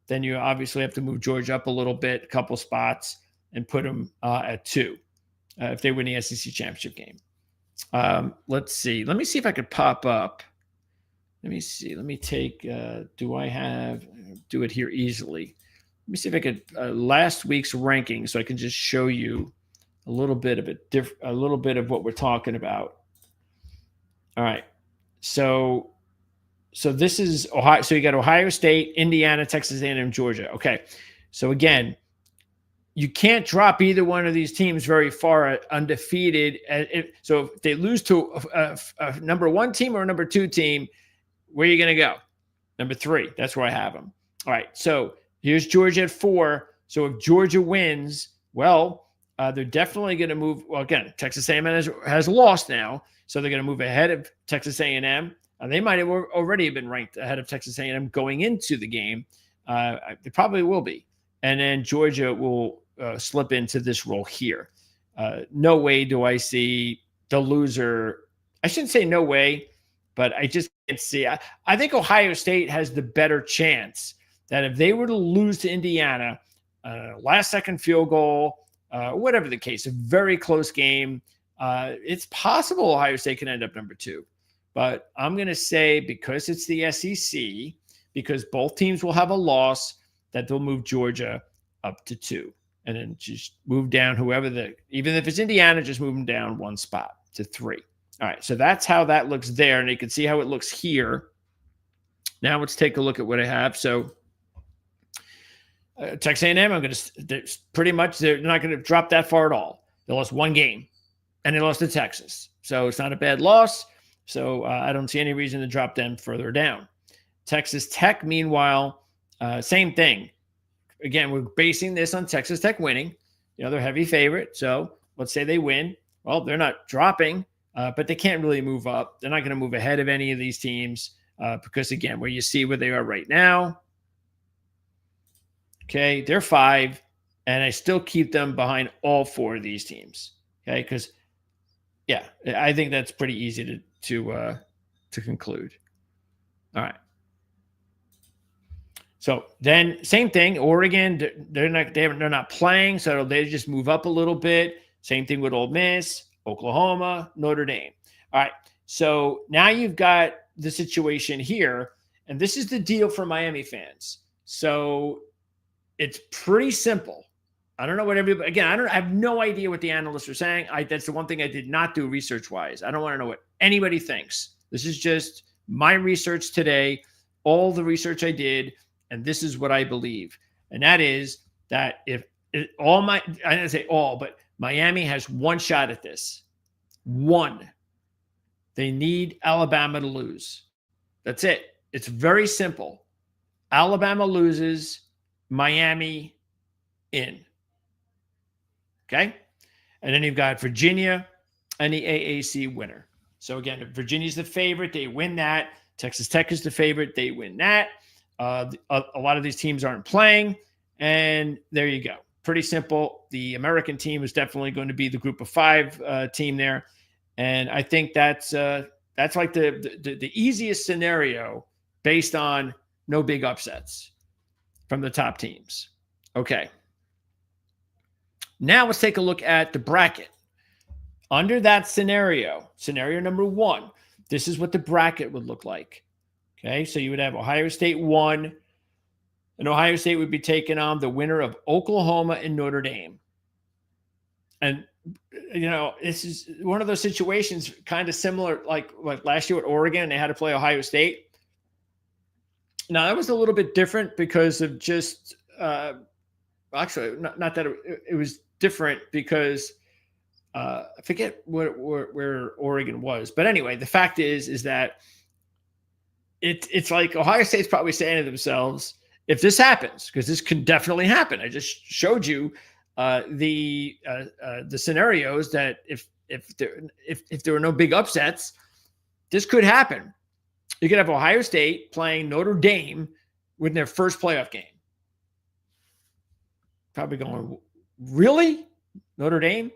then you obviously have to move Georgia up a little bit, a couple spots, and put them at 2 if they win the SEC championship game. Let's see. Let me see if I could pop up. Let me see. Let me take, do it here easily. Let me see if I could, last week's ranking, so I can just show you a little bit of a little bit of what we're talking about. All right. So this is Ohio. So you got Ohio State, Indiana, Texas A&M, Georgia. Okay. So again, you can't drop either one of these teams very far undefeated. So if they lose to a number 1 team or a number 2 team, where are you going to go? Number 3. That's where I have them. All right. So here's Georgia at 4. So if Georgia wins, well, they're definitely going to move. Well, again, Texas A&M has lost now, so they're going to move ahead of Texas A&M. They might have already been ranked ahead of Texas A&M going into the game. They probably will be. And then Georgia will slip into this role here. No way do I see the loser. I shouldn't say no way, but I just can't see. I think Ohio State has the better chance that if they were to lose to Indiana, last-second field goal, whatever the case, a very close game, it's possible Ohio State can end up number 2. But I'm going to say, because it's the SEC, because both teams will have a loss, that they'll move Georgia up to 2. And then just move down even if it's Indiana, just move them down 1 spot to 3. All right, so that's how that looks there. And you can see how it looks here. Now let's take a look at what I have. So Texas A&M, they're not going to drop that far at all. They lost one game, and they lost to Texas. So it's not a bad loss. So I don't see any reason to drop them further down. Texas Tech, meanwhile, same thing. Again, we're basing this on Texas Tech winning. They're heavy favorite. So let's say they win. Well, they're not dropping, but they can't really move up. They're not going to move ahead of any of these teams because, again, where you see where they are right now, okay, they're 5, and I still keep them behind all 4 of these teams, okay, because, yeah, I think that's pretty easy to conclude. All right. So then, same thing. Oregon, they're not playing, so they just move up a little bit. Same thing with Ole Miss, Oklahoma, Notre Dame. All right. So now you've got the situation here, and this is the deal for Miami fans. So it's pretty simple. I don't know what everybody. Again, I have no idea what the analysts are saying. That's the one thing I did not do research-wise. I don't want to know what anybody thinks. This is just my research today, all the research I did. And this is what I believe. And that is that I didn't say all, but Miami has one shot at this. One. They need Alabama to lose. That's it. It's very simple. Alabama loses, Miami in. Okay? And then you've got Virginia and the AAC winner. So again, if Virginia's the favorite, they win that. Texas Tech is the favorite, they win that. A lot of these teams aren't playing, and there you go. Pretty simple. The American team is definitely going to be the group of 5 team there, and I think that's like the easiest scenario based on no big upsets from the top teams. Okay. Now let's take a look at the bracket. Under that scenario number 1, this is what the bracket would look like. Okay, so you would have Ohio State 1, and Ohio State would be taking on the winner of Oklahoma and Notre Dame. And, this is one of those situations kind of similar like last year at Oregon, and they had to play Ohio State. Now, that was a little bit different because of just actually, not that it was different because I forget where Oregon was. But anyway, the fact is that it's like Ohio State's probably saying to themselves, if this happens, because this can definitely happen. I just showed you the scenarios that if there were no big upsets, this could happen. You could have Ohio State playing Notre Dame with their first playoff game. Probably going, really? Notre Dame?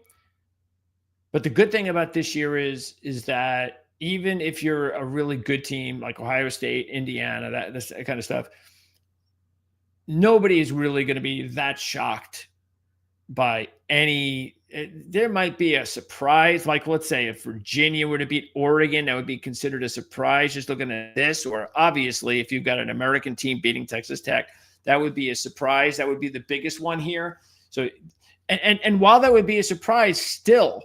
But the good thing about this year is that even if you're a really good team like Ohio State, Indiana, that kind of stuff, nobody is really going to be that shocked by any. There might be a surprise, like let's say if Virginia were to beat Oregon, that would be considered a surprise just looking at this. Or obviously, if you've got an American team beating Texas Tech, that would be a surprise. That would be the biggest one here. So, and while that would be a surprise, still,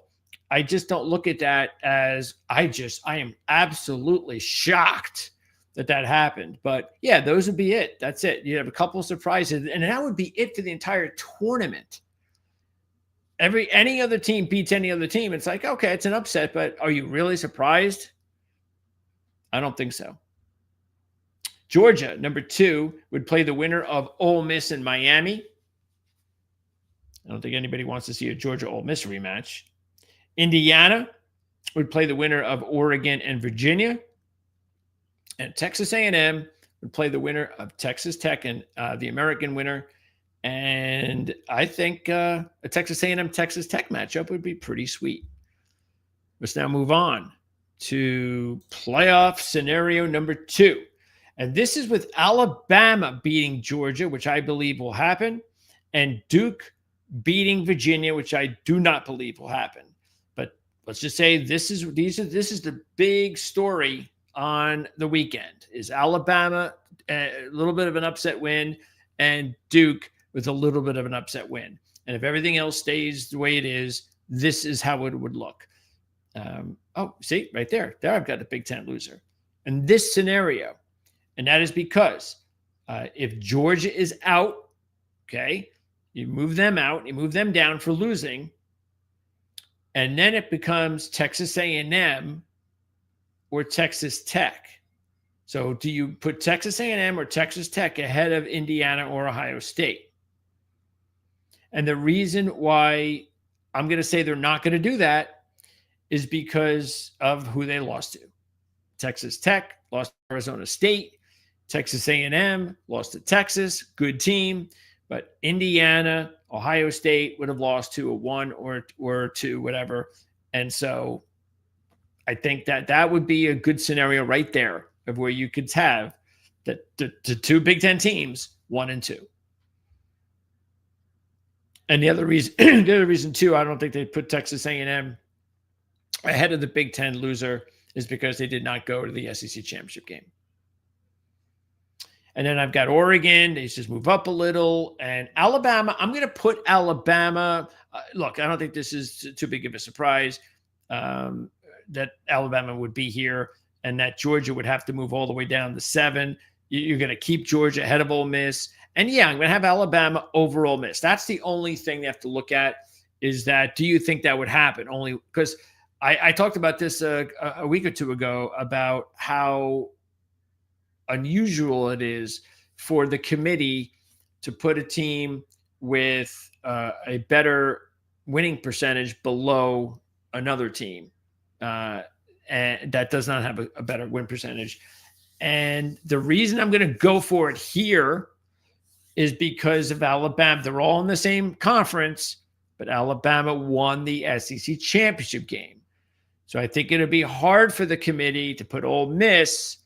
I just don't look at that as I am absolutely shocked that happened. But yeah, those would be it. That's it. You have a couple of surprises, and that would be it for the entire tournament. Any other team beats any other team. It's like, okay, it's an upset, but are you really surprised? I don't think so. Georgia, number 2, would play the winner of Ole Miss and Miami. I don't think anybody wants to see a Georgia-Ole Miss rematch. Indiana would play the winner of Oregon and Virginia. And Texas A&M would play the winner of Texas Tech and the American winner. And I think a Texas A&M Texas Tech matchup would be pretty sweet. Let's now move on to playoff scenario number 2. And this is with Alabama beating Georgia, which I believe will happen, and Duke beating Virginia, which I do not believe will happen. But let's just say this is the big story on the weekend is Alabama, a little bit of an upset win, and Duke with a little bit of an upset win. And if everything else stays the way it is, this is how it would look. See, right there. There I've got a Big Ten loser. In this scenario, And that is because if Georgia is out, okay, you move them out, you move them down for losing, and then it becomes Texas A&M or Texas Tech. So do you put Texas A&M or Texas Tech ahead of Indiana or Ohio State? And the reason why I'm going to say they're not going to do that is because of who they lost to. Texas Tech lost to Arizona State. Texas A&M lost to Texas, good team. But Indiana, Ohio State would have lost to a 1 or 2, whatever. And so I think that would be a good scenario right there of where you could have the 2 Big Ten teams, 1 and 2. And the other reason too, I don't think they put Texas A&M ahead of the Big Ten loser is because they did not go to the SEC championship game. And then I've got Oregon. They just move up a little. And Alabama, I'm going to put Alabama. Look, I don't think this is too big of a surprise that Alabama would be here and that Georgia would have to move all the way down to 7. You're going to keep Georgia ahead of Ole Miss. And yeah, I'm going to have Alabama over Ole Miss. That's the only thing they have to look at is that, do you think that would happen? Only because I talked about this a week or two ago about how unusual it is for the committee to put a team with a better winning percentage below another team and that does not have a better win percentage. And the reason I'm going to go for it here is because of Alabama. They're all in the same conference, but Alabama won the SEC championship game. So I think it'll be hard for the committee to put Ole Miss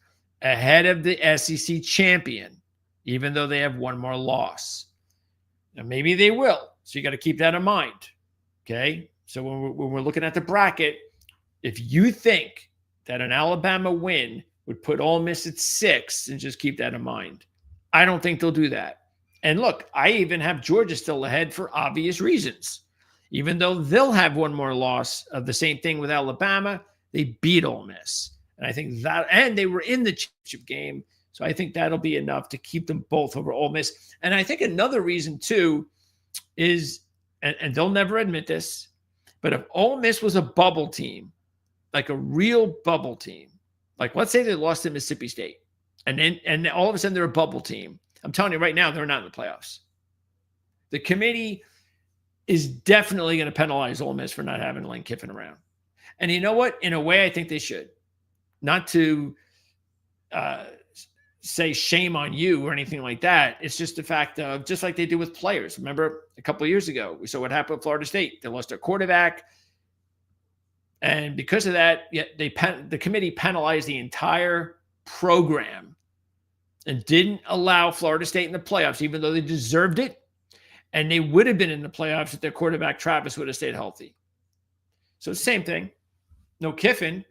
ahead of the SEC champion, even though they have one more loss. Now, maybe they will. So you got to keep that in mind. Okay. So when we're looking at the bracket, if you think that an Alabama win would put Ole Miss at 6, and just keep that in mind, I don't think they'll do that. And look, I even have Georgia still ahead for obvious reasons. Even though they'll have one more loss of the same thing with Alabama, they beat Ole Miss. And I think that, and they were in the championship game. So I think that'll be enough to keep them both over Ole Miss. And I think another reason too is, and they'll never admit this, but if Ole Miss was a bubble team, like a real bubble team, like let's say they lost to Mississippi State, and all of a sudden they're a bubble team. I'm telling you right now, they're not in the playoffs. The committee is definitely going to penalize Ole Miss for not having Lane Kiffin around. And you know what? In a way, I think they should. Not to say shame on you or anything like that. It's just the fact of, just like they do with players. Remember a couple of years ago, we saw what happened at Florida State. They lost their quarterback. And because of that, the committee penalized the entire program and didn't allow Florida State in the playoffs, even though they deserved it. And they would have been in the playoffs if their quarterback, Travis, would have stayed healthy. So same thing. No Kiffin.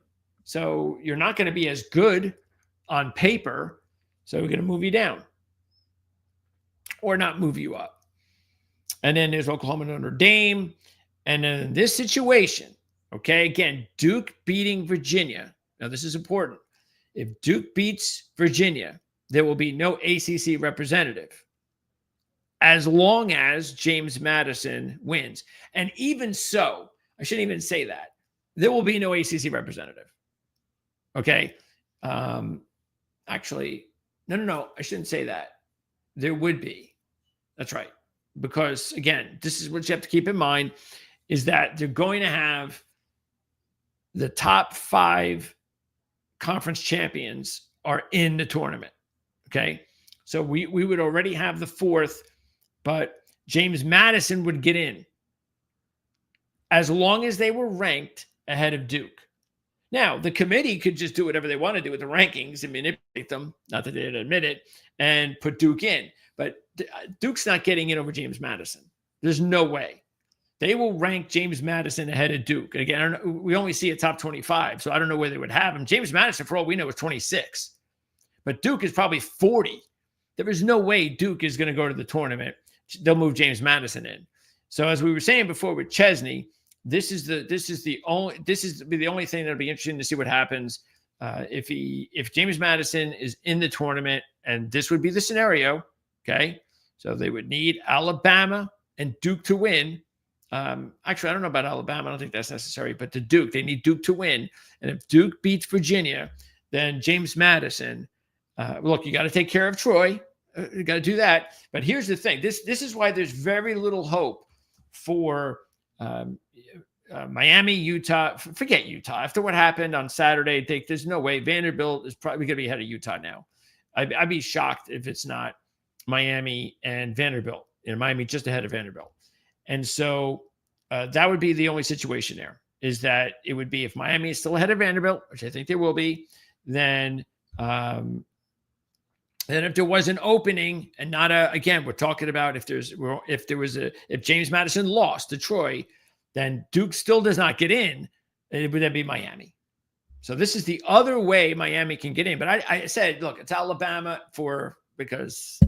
So you're not going to be as good on paper. So we're going to move you down or not move you up. And then there's Oklahoma, Notre Dame. And then in this situation, okay, again, Duke beating Virginia. Now, this is important. If Duke beats Virginia, there will be no ACC representative as long as James Madison wins. And even so, I shouldn't even say that. There will be no ACC representative. Okay? Actually, no, I shouldn't say that. There would be. That's right. Because, again, this is what you have to keep in mind, is that they're going to have the top 5 conference champions are in the tournament. Okay? So we would already have the 4th, but James Madison would get in as long as they were ranked ahead of Duke. Now, the committee could just do whatever they want to do with the rankings and manipulate them, not that they'd admit it, and put Duke in. But Duke's not getting in over James Madison. There's no way. They will rank James Madison ahead of Duke. And again, we only see a top 25, so I don't know where they would have him. James Madison, for all we know, is 26. But Duke is probably 40. There is no way Duke is going to go to the tournament. They'll move James Madison in. So as we were saying before with Chesney, this is the only thing that'll be interesting to see what happens. if James Madison is in the tournament, and this would be the scenario, okay? So they would need Alabama and Duke to win. Actually, I don't know about Alabama. I don't think that's necessary, but the Duke, they need Duke to win. And if Duke beats Virginia, then James Madison, look, you got to take care of Troy. You got to do that. But here's the thing. This is why there's very little hope for Miami, Utah. Forget Utah. After what happened on Saturday, there's no way. Vanderbilt is probably going to be ahead of Utah now. I'd be shocked if it's not Miami and Vanderbilt. Miami just ahead of Vanderbilt. And so that would be the only situation there, is that it would be if Miami is still ahead of Vanderbilt, which I think they will be, then if there was an opening and not again, we're talking about if James Madison lost to Troy, then Duke still does not get in, it would then be Miami. So this is the other way Miami can get in. But I said, look, it's Alabama because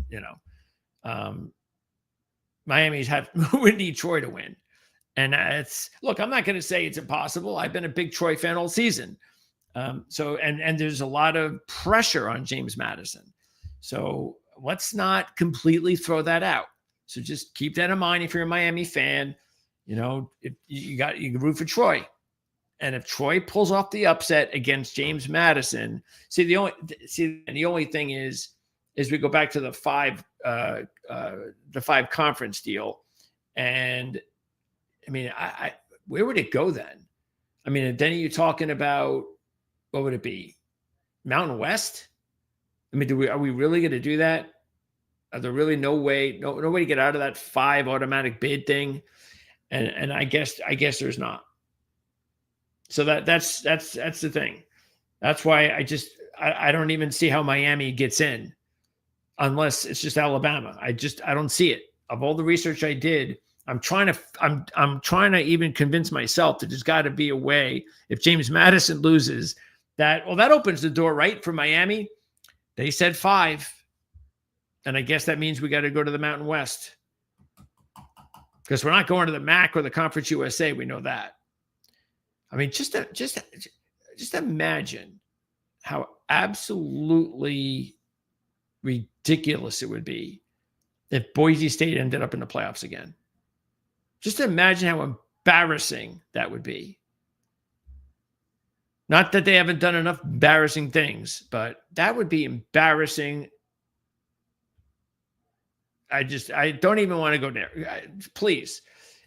Miami's would need Troy to win. And I'm not going to say it's impossible. I've been a big Troy fan all season. So there's a lot of pressure on James Madison. So let's not completely throw that out. So just keep that in mind if you're a Miami fan. If you can root for Troy. And if Troy pulls off the upset against James Madison, the only thing is we go back to the five conference deal, and I mean, where would it go then? I mean, then are you talking about, what would it be? Mountain West? I mean, are we really going to do that? Are there really no way to get out of that 5 automatic bid thing? And I guess there's not. So that's the thing. That's why I don't even see how Miami gets in unless it's just Alabama. I don't see it. Of all the research I did, I'm trying to even convince myself that there's got to be a way. If James Madison loses, that opens the door, right, for Miami. They said 5, and I guess that means we got to go to the Mountain West, because we're not going to the MAC or the Conference USA. We know that. I mean, just imagine how absolutely ridiculous it would be if Boise State ended up in the playoffs again. Just imagine how embarrassing that would be. Not that they haven't done enough embarrassing things, but that would be embarrassing. I don't even want to go there. Please,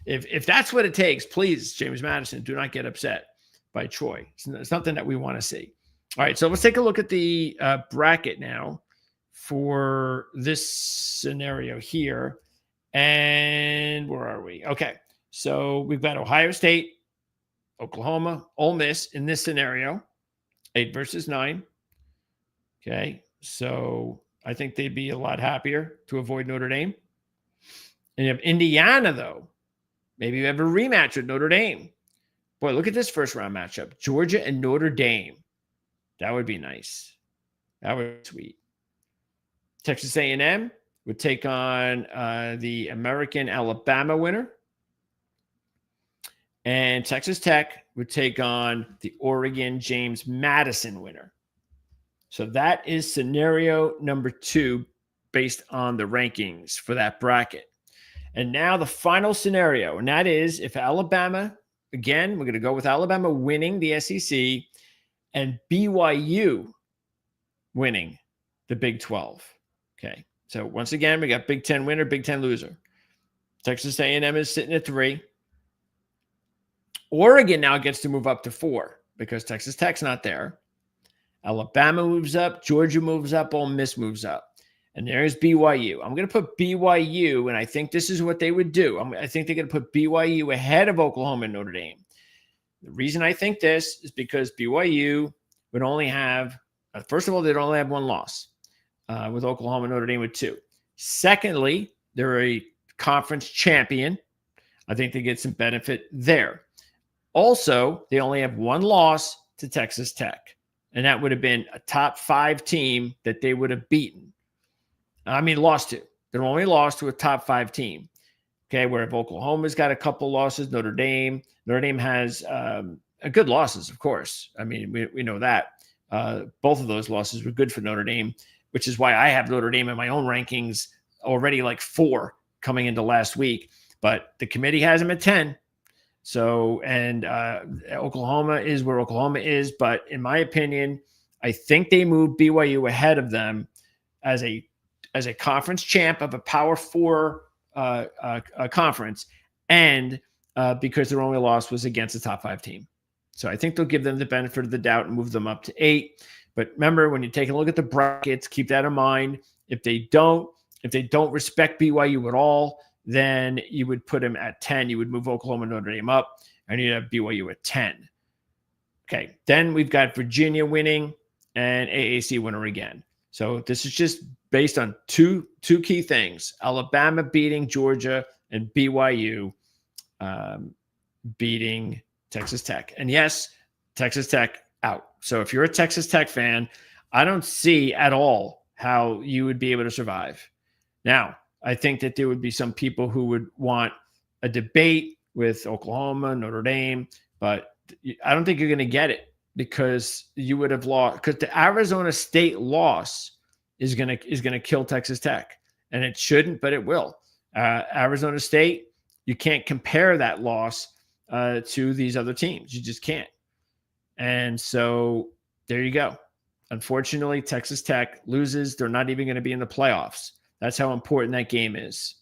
if that's what it takes, please, James Madison, do not get upset by Troy. It's something that we want to see. All right, so let's take a look at the bracket now for this scenario here. And where are we? Okay, so we've got Ohio State, Oklahoma, Ole Miss in this scenario, 8 versus 9. Okay, so I think they'd be a lot happier to avoid Notre Dame. And you have Indiana, though. Maybe you have a rematch with Notre Dame. Boy, look at this first round matchup. Georgia and Notre Dame. That would be nice. That would be sweet. Texas A&M would take on the American Alabama winner. And Texas Tech would take on the Oregon James Madison winner. So that is scenario number 2 based on the rankings for that bracket. And now the final scenario, and that is if Alabama, again, we're going to go with Alabama winning the SEC and BYU winning the Big 12. Okay, so once again, we got Big 10 winner, Big 10 loser. Texas A&M is sitting at 3. Oregon now gets to move up to 4 because Texas Tech's not there. Alabama moves up, Georgia moves up, Ole Miss moves up. And there's BYU. I'm going to put BYU, and I think this is what they would do. I think they're going to put BYU ahead of Oklahoma and Notre Dame. The reason I think this is because BYU would only have, first of all, they'd only have 1 loss with Oklahoma and Notre Dame with 2. Secondly, they're a conference champion. I think they get some benefit there. Also, they only have 1 loss to Texas Tech, and that would have been a top 5 team that they would have beaten. Lost to. They're only lost to a top 5 team. Okay, where if Oklahoma's got a couple losses, Notre Dame has good losses, of course. I mean, we know that. both of those losses were good for Notre Dame, which is why I have Notre Dame in my own rankings already like 4 coming into last week. But the committee has them at 10. So, and Oklahoma is where Oklahoma is. But in my opinion, I think they moved BYU ahead of them as a conference champ of a Power 4 conference, and because their only loss was against a top 5 team. So I think they'll give them the benefit of the doubt and move them up to 8. But remember, when you take a look at the brackets, keep that in mind. If they don't respect BYU at all, then you would put them at 10. You would move Oklahoma and Notre Dame up, and you'd have BYU at 10. Okay, then we've got Virginia winning and AAC winner again. So this is just based on two key things: Alabama beating Georgia and BYU beating Texas Tech. And yes, Texas Tech out. So if you're a Texas Tech fan, I don't see at all how you would be able to survive. Now, I think that there would be some people who would want a debate with Oklahoma, Notre Dame, but I don't think you're going to get it, because you would have lost. Because the Arizona State loss is going to kill Texas Tech, and it shouldn't, but it will. Arizona State, you can't compare that loss to these other teams. You just can't. And so there you go. Unfortunately, Texas Tech loses. They're not even going to be in the playoffs. That's how important that game is.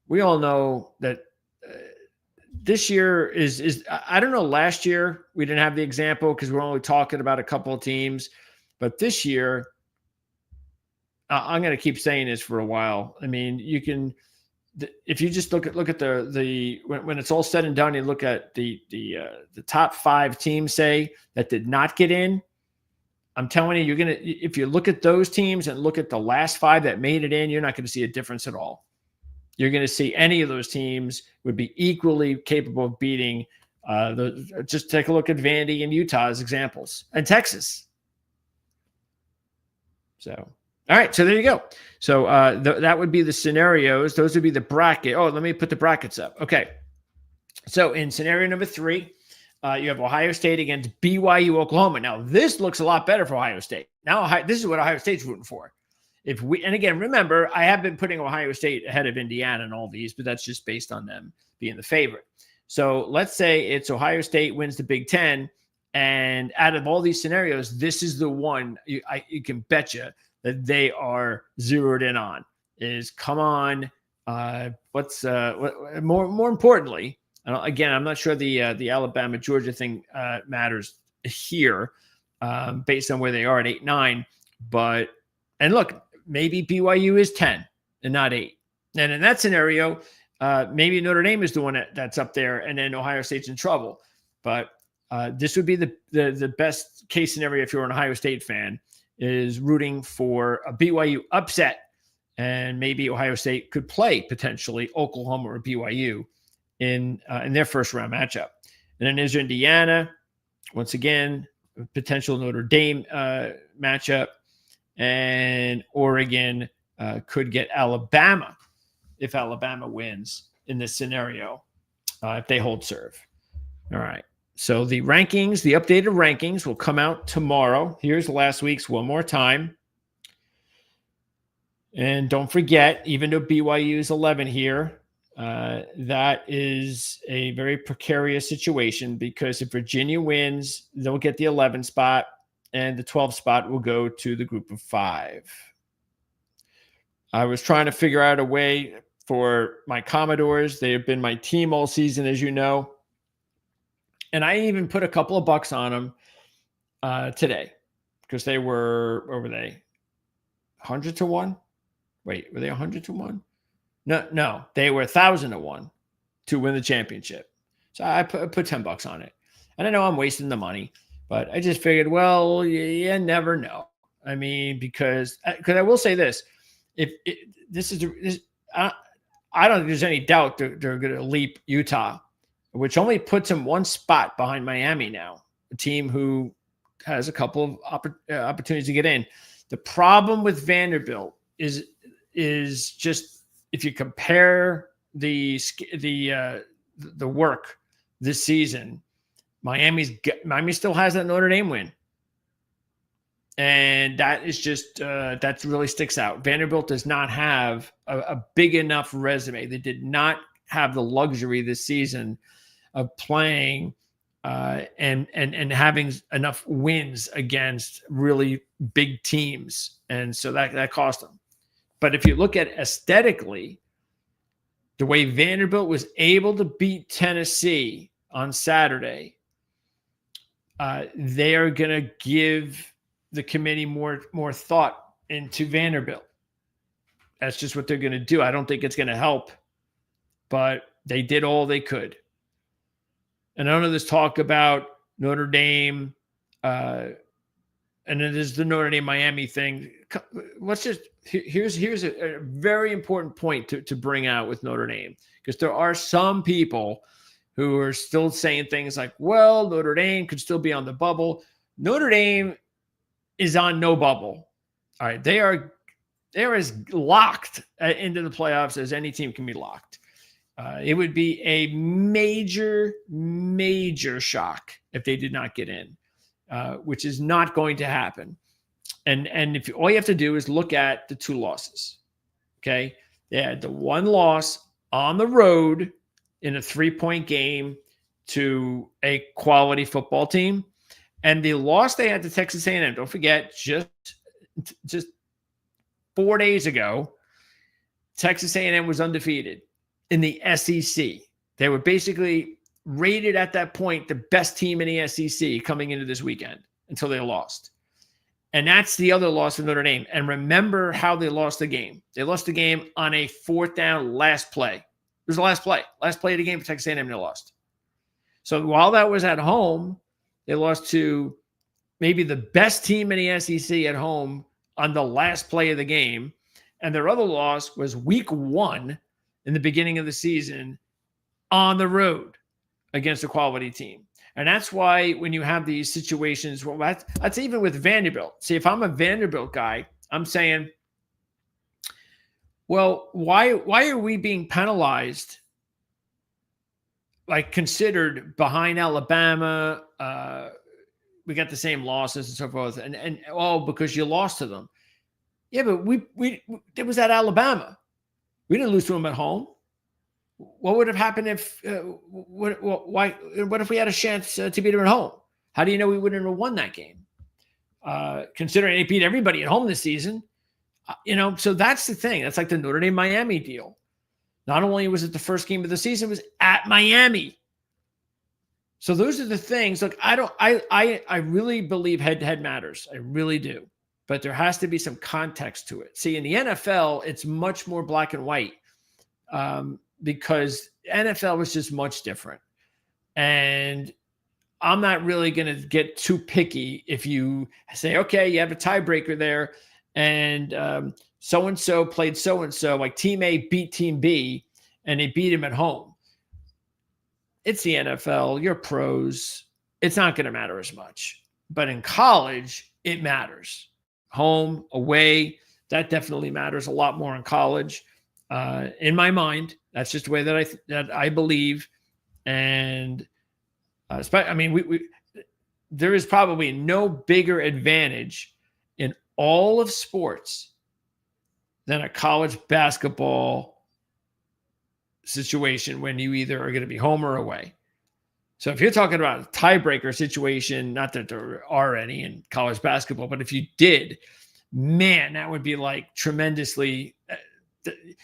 We all know that this year is I don't know, last year we didn't have the example because we're only talking about a couple of teams. But this year, I'm going to keep saying this for a while. I mean, you can, if you just look at the when it's all said and done, you look at the top 5 teams, say, that did not get in. I'm telling you, if you look at those teams and look at the last 5 that made it in, you're not going to see a difference at all. You're going to see any of those teams would be equally capable of beating. Just take a look at Vandy and Utah as examples, and Texas. So, all right. So there you go. So that would be the scenarios. Those would be the bracket. Oh, let me put the brackets up. Okay. So in scenario number 3, you have Ohio State against BYU Oklahoma. Now, this looks a lot better for Ohio State. Now, this is what Ohio State's rooting for. And again, remember, I have been putting Ohio State ahead of Indiana in all these, but that's just based on them being the favorite. So let's say it's Ohio State wins the Big Ten, and out of all these scenarios, this is the one you can betcha that they are zeroed in on. Is, come on, more importantly, again, I'm not sure the Alabama Georgia thing matters here, based on where they are at 8-9, but and look, maybe BYU is 10 and not 8. And in that scenario, maybe Notre Dame is the one that's up there, and then Ohio State's in trouble. But this would be the best case scenario if you're an Ohio State fan, is rooting for a BYU upset, and maybe Ohio State could play potentially Oklahoma or BYU in their first round matchup. And then there's Indiana, once again, potential Notre Dame matchup. And Oregon could get Alabama if Alabama wins in this scenario, if they hold serve. All right. So the rankings, the updated rankings, will come out tomorrow. Here's last week's one more time. And don't forget, even though BYU is 11 here, that is a very precarious situation, because if Virginia wins, they'll get the 11 spot, and the 12th spot will go to the group of 5. I was trying to figure out a way for my Commodores. They have been my team all season, as you know. And I even put a couple of bucks on them today, because they were, what were they? 100 to 1? Wait, were they 100 to 1? No, they were 1,000 to 1 to win the championship. So I put 10 bucks on it. And I know I'm wasting the money, but I just figured, well, you never know. I mean, because I will say this: I don't think there's any doubt they're going to leap Utah, which only puts them one spot behind Miami now, a team who has a couple of opportunities to get in. The problem with Vanderbilt is just, if you compare the work this season, Miami still has that Notre Dame win. And that is just, that really sticks out. Vanderbilt does not have a big enough resume. They did not have the luxury this season of playing and having enough wins against really big teams. And so that cost them. But if you look at aesthetically, the way Vanderbilt was able to beat Tennessee on Saturday, they are going to give the committee more thought into Vanderbilt. That's just what they're going to do. I don't think it's going to help, but they did all they could. And I know there's talk about Notre Dame, and then there's the Notre Dame Miami thing. Here's a very important point to bring out with Notre Dame, because there are some people who are still saying things like, well, Notre Dame could still be on the bubble. Notre Dame is on no bubble. All right. They're as locked into the playoffs as any team can be locked. It would be a major, major shock if they did not get in, which is not going to happen. And if all you have to do is look at the 2 losses. Okay. They had the 1 loss on the road in a 3-point game to a quality football team. And the loss they had to Texas A&M, don't forget, just 4 days ago, Texas A&M was undefeated in the SEC. They were basically rated at that point the best team in the SEC coming into this weekend until they lost. And that's the other loss for Notre Dame. And remember how they lost the game. They lost the game on a 4th down last play. It was the last play of the game for Texas A&M. They lost. So while that was at home, they lost to maybe the best team in the SEC at home on the last play of the game. And their other loss was week 1 in the beginning of the season on the road against a quality team. And that's why when you have these situations, well, that's even with Vanderbilt. See, if I'm a Vanderbilt guy, I'm saying, well, why are we being penalized, like considered behind Alabama? We got the same losses and so forth, and because you lost to them. Yeah, but it was at Alabama. We didn't lose to them at home. What would have happened if what if we had a chance to beat them at home? How do you know we wouldn't have won that game? Considering they beat everybody at home this season, so that's the thing. That's like the Notre Dame Miami deal. Not only was it the first game of the season, it was at Miami. So those are the things. Look, I really believe head-to-head matters. I really do. But there has to be some context to it. See, in the NFL, it's much more black and white because NFL was just much different. And I'm not really going to get too picky if you say, okay, you have a tiebreaker there, and so-and-so played so-and-so, like Team A beat Team B, and they beat him at home. It's the NFL. You're pros. It's not going to matter as much. But in college, it matters. Home, away, that definitely matters a lot more in college. In my mind, that's just the way that I believe. And there is probably no bigger advantage in all of sports than a college basketball situation when you either are going to be home or away. So if you're talking about a tiebreaker situation, not that there are any in college basketball, but if you did, man, that would be like tremendously.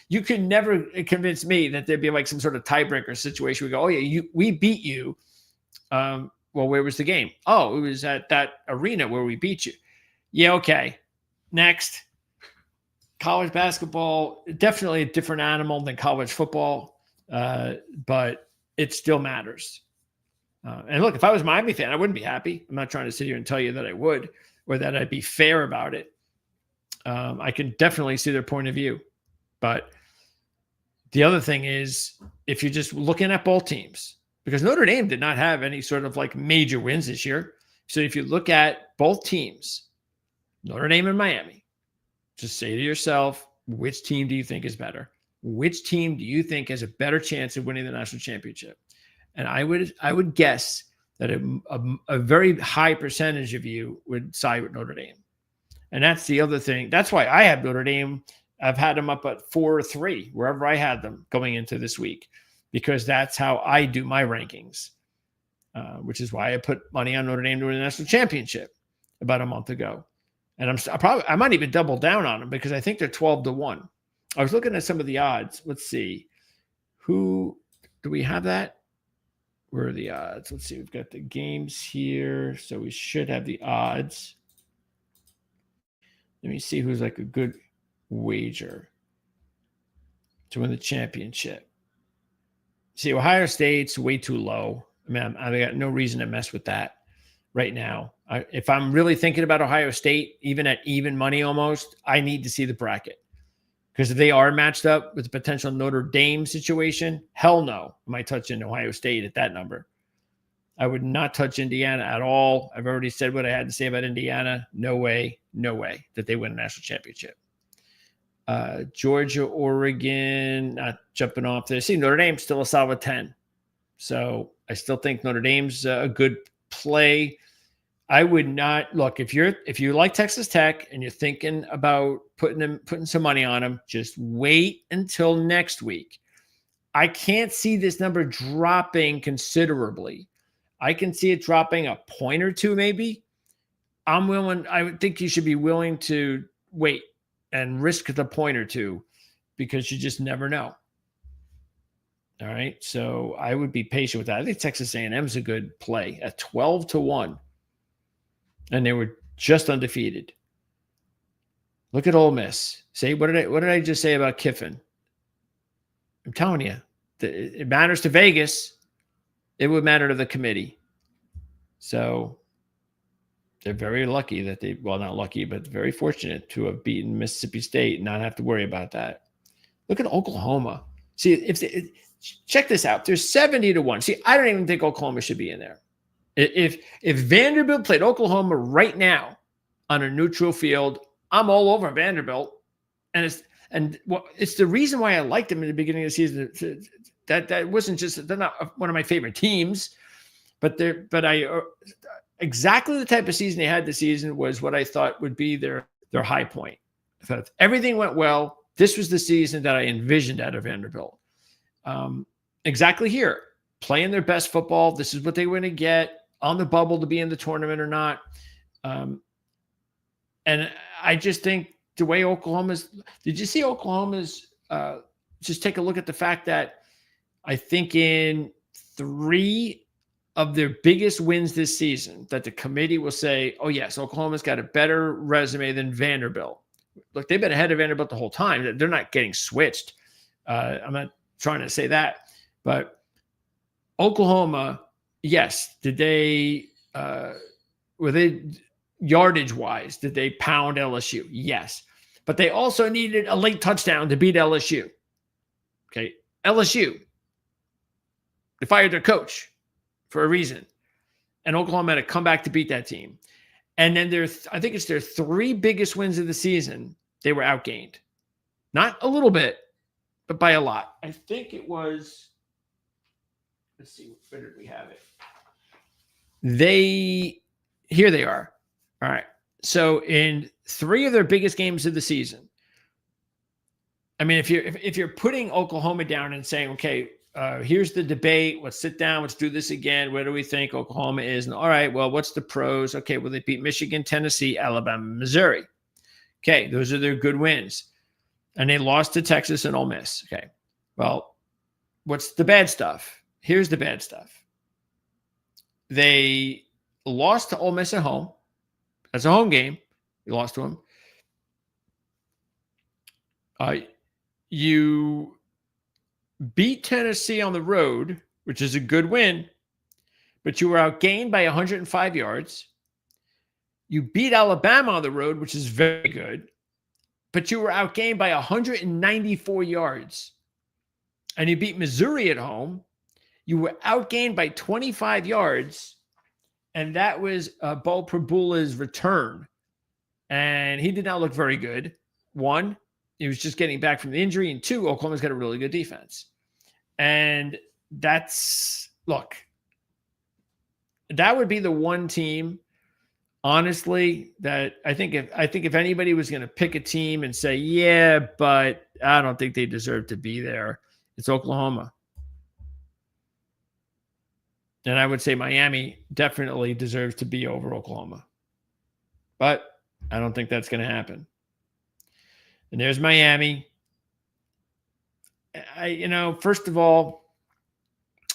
You could never convince me that there'd be like some sort of tiebreaker situation. We go, oh yeah, we beat you. Well, where was the game? Oh, it was at that arena where we beat you. Yeah, okay. Next. College basketball, definitely a different animal than college football, but it still matters. And look, if I was a Miami fan, I wouldn't be happy. I'm not trying to sit here and tell you that I would or that I'd be fair about it. I can definitely see their point of view. But the other thing is, if you're just looking at both teams, because Notre Dame did not have any sort of like major wins this year. So if you look at both teams, Notre Dame and Miami, just say to yourself, which team do you think is better? Which team do you think has a better chance of winning the national championship? And I would guess that a very high percentage of you would side with Notre Dame. And that's the other thing. That's why I have Notre Dame. I've had them up at 4 or 3, wherever I had them going into this week, because that's how I do my rankings, which is why I put money on Notre Dame to win the national championship about a month ago. And I might even double down on them because I think they're 12-1. I was looking at some of the odds. Let's see. Who do we have that? Where are the odds? Let's see. We've got the games here. So we should have the odds. Let me see who's like a good wager to win the championship. See, Ohio State's way too low. I mean, I got no reason to mess with that right now. If I'm really thinking about Ohio State, even at even money almost, I need to see the bracket. Because if they are matched up with the potential Notre Dame situation, hell no. I might touch in Ohio State at that number. I would not touch Indiana at all. I've already said what I had to say about Indiana. No way that they win a national championship. Georgia, Oregon, not jumping off there. See, Notre Dame's still a solid 10. So I still think Notre Dame's a good play. I would not look if you like Texas Tech and you're thinking about putting some money on them, just wait until next week. I can't see this number dropping considerably. I can see it dropping a point or two, maybe. I would think you should be willing to wait and risk the point or two because you just never know. All right. So I would be patient with that. I think Texas A&M is a good play at 12-1. And they were just undefeated. Look at Ole Miss. Say, what did I just say about Kiffin? I'm telling you, it matters to Vegas. It would matter to the committee. So they're very lucky that not lucky, but very fortunate to have beaten Mississippi State and not have to worry about that. Look at Oklahoma. See, check this out. There's 70-1. See, I don't even think Oklahoma should be in there. If Vanderbilt played Oklahoma right now on a neutral field, I'm all over Vanderbilt. And it's the reason why I liked them in the beginning of the season. That wasn't just, they're not one of my favorite teams, but exactly the type of season they had this season was what I thought would be their high point. I thought if everything went well, this was the season that I envisioned out of Vanderbilt. Exactly here, playing their best football. This is what they were going to get on the bubble to be in the tournament or not. And I just think the way did you see Oklahoma's, just take a look at the fact that I think in 3 of their biggest wins this season that the committee will say, oh yes, Oklahoma's got a better resume than Vanderbilt. Look, they've been ahead of Vanderbilt the whole time. They're not getting switched. I'm not trying to say that, but Oklahoma, yes, did they, were they yardage wise, did they pound LSU? Yes, but they also needed a late touchdown to beat LSU. Okay. LSU, they fired their coach for a reason. And Oklahoma had to come back to beat that team. And then I think it's their 3 biggest wins of the season, they were outgained. Not a little bit, but by a lot. I think it was, let's see, where did we have it? Here they are. All right. So in 3 of their biggest games of the season, I mean, if you're putting Oklahoma down and saying, okay, here's the debate. Let's sit down. Let's do this again. Where do we think Oklahoma is? And all right, well, what's the pros? Okay, well, they beat Michigan, Tennessee, Alabama, Missouri. Okay, those are their good wins. And they lost to Texas and Ole Miss. Okay, well, what's the bad stuff? Here's the bad stuff. They lost to Ole Miss at home. That's a home game. You lost to them. You beat Tennessee on the road, which is a good win, but you were outgained by 105 yards. You beat Alabama on the road, which is very good, but you were outgained by 194 yards. And you beat Missouri at home. You were outgained by 25 yards, and that was Bo Prabula's return. And he did not look very good. 1, he was just getting back from the injury, and 2, Oklahoma's got a really good defense. And that would be the one team, honestly, that I think if anybody was going to pick a team and say, yeah, but I don't think they deserve to be there, it's Oklahoma. And I would say Miami definitely deserves to be over Oklahoma. But I don't think that's going to happen. And there's Miami. First of all,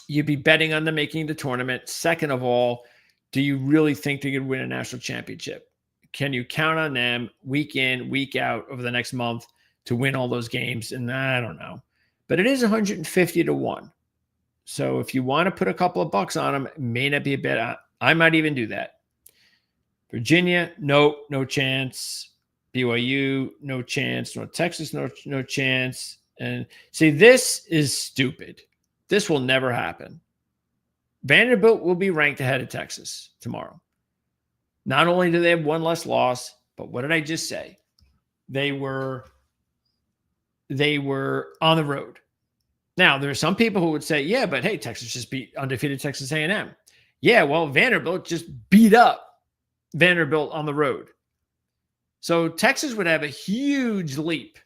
you'd be betting on them making the tournament. Second of all, do you really think they could win a national championship? Can you count on them week in, week out over the next month to win all those games? And I don't know. But it is 150-1. So if you want to put a couple of bucks on them, it may not be a bet. I might even do that. Virginia, no chance. BYU, no chance. North Texas, no chance. And see, this is stupid. This will never happen. Vanderbilt will be ranked ahead of Texas tomorrow. Not only do they have one less loss, but what did I just say? They were on the road. Now, there are some people who would say, yeah, but hey, Texas just beat undefeated Texas A&M. Yeah, well, Vanderbilt just beat up Vanderbilt on the road. So Texas would have a huge leap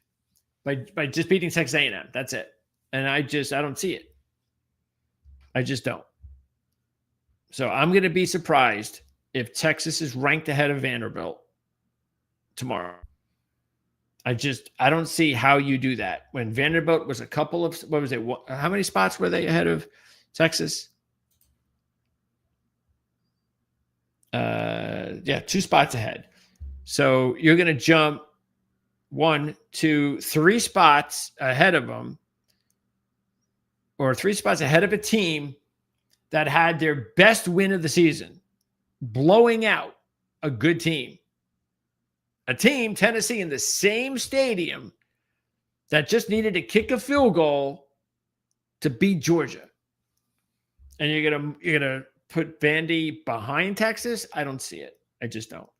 by just beating Texas A&M. That's it. And I don't see it. I just don't. So I'm going to be surprised if Texas is ranked ahead of Vanderbilt tomorrow. I don't see how you do that. When Vanderbilt was a couple of, what was it? How many spots were they ahead of Texas? 2 spots ahead. So you're going to jump 1, 2, 3 spots ahead of them, or 3 spots ahead of a team that had their best win of the season, blowing out a good team. A team, Tennessee, in the same stadium that just needed to kick a field goal to beat Georgia. And you're gonna put Vandy behind Texas? I don't see it. I just don't.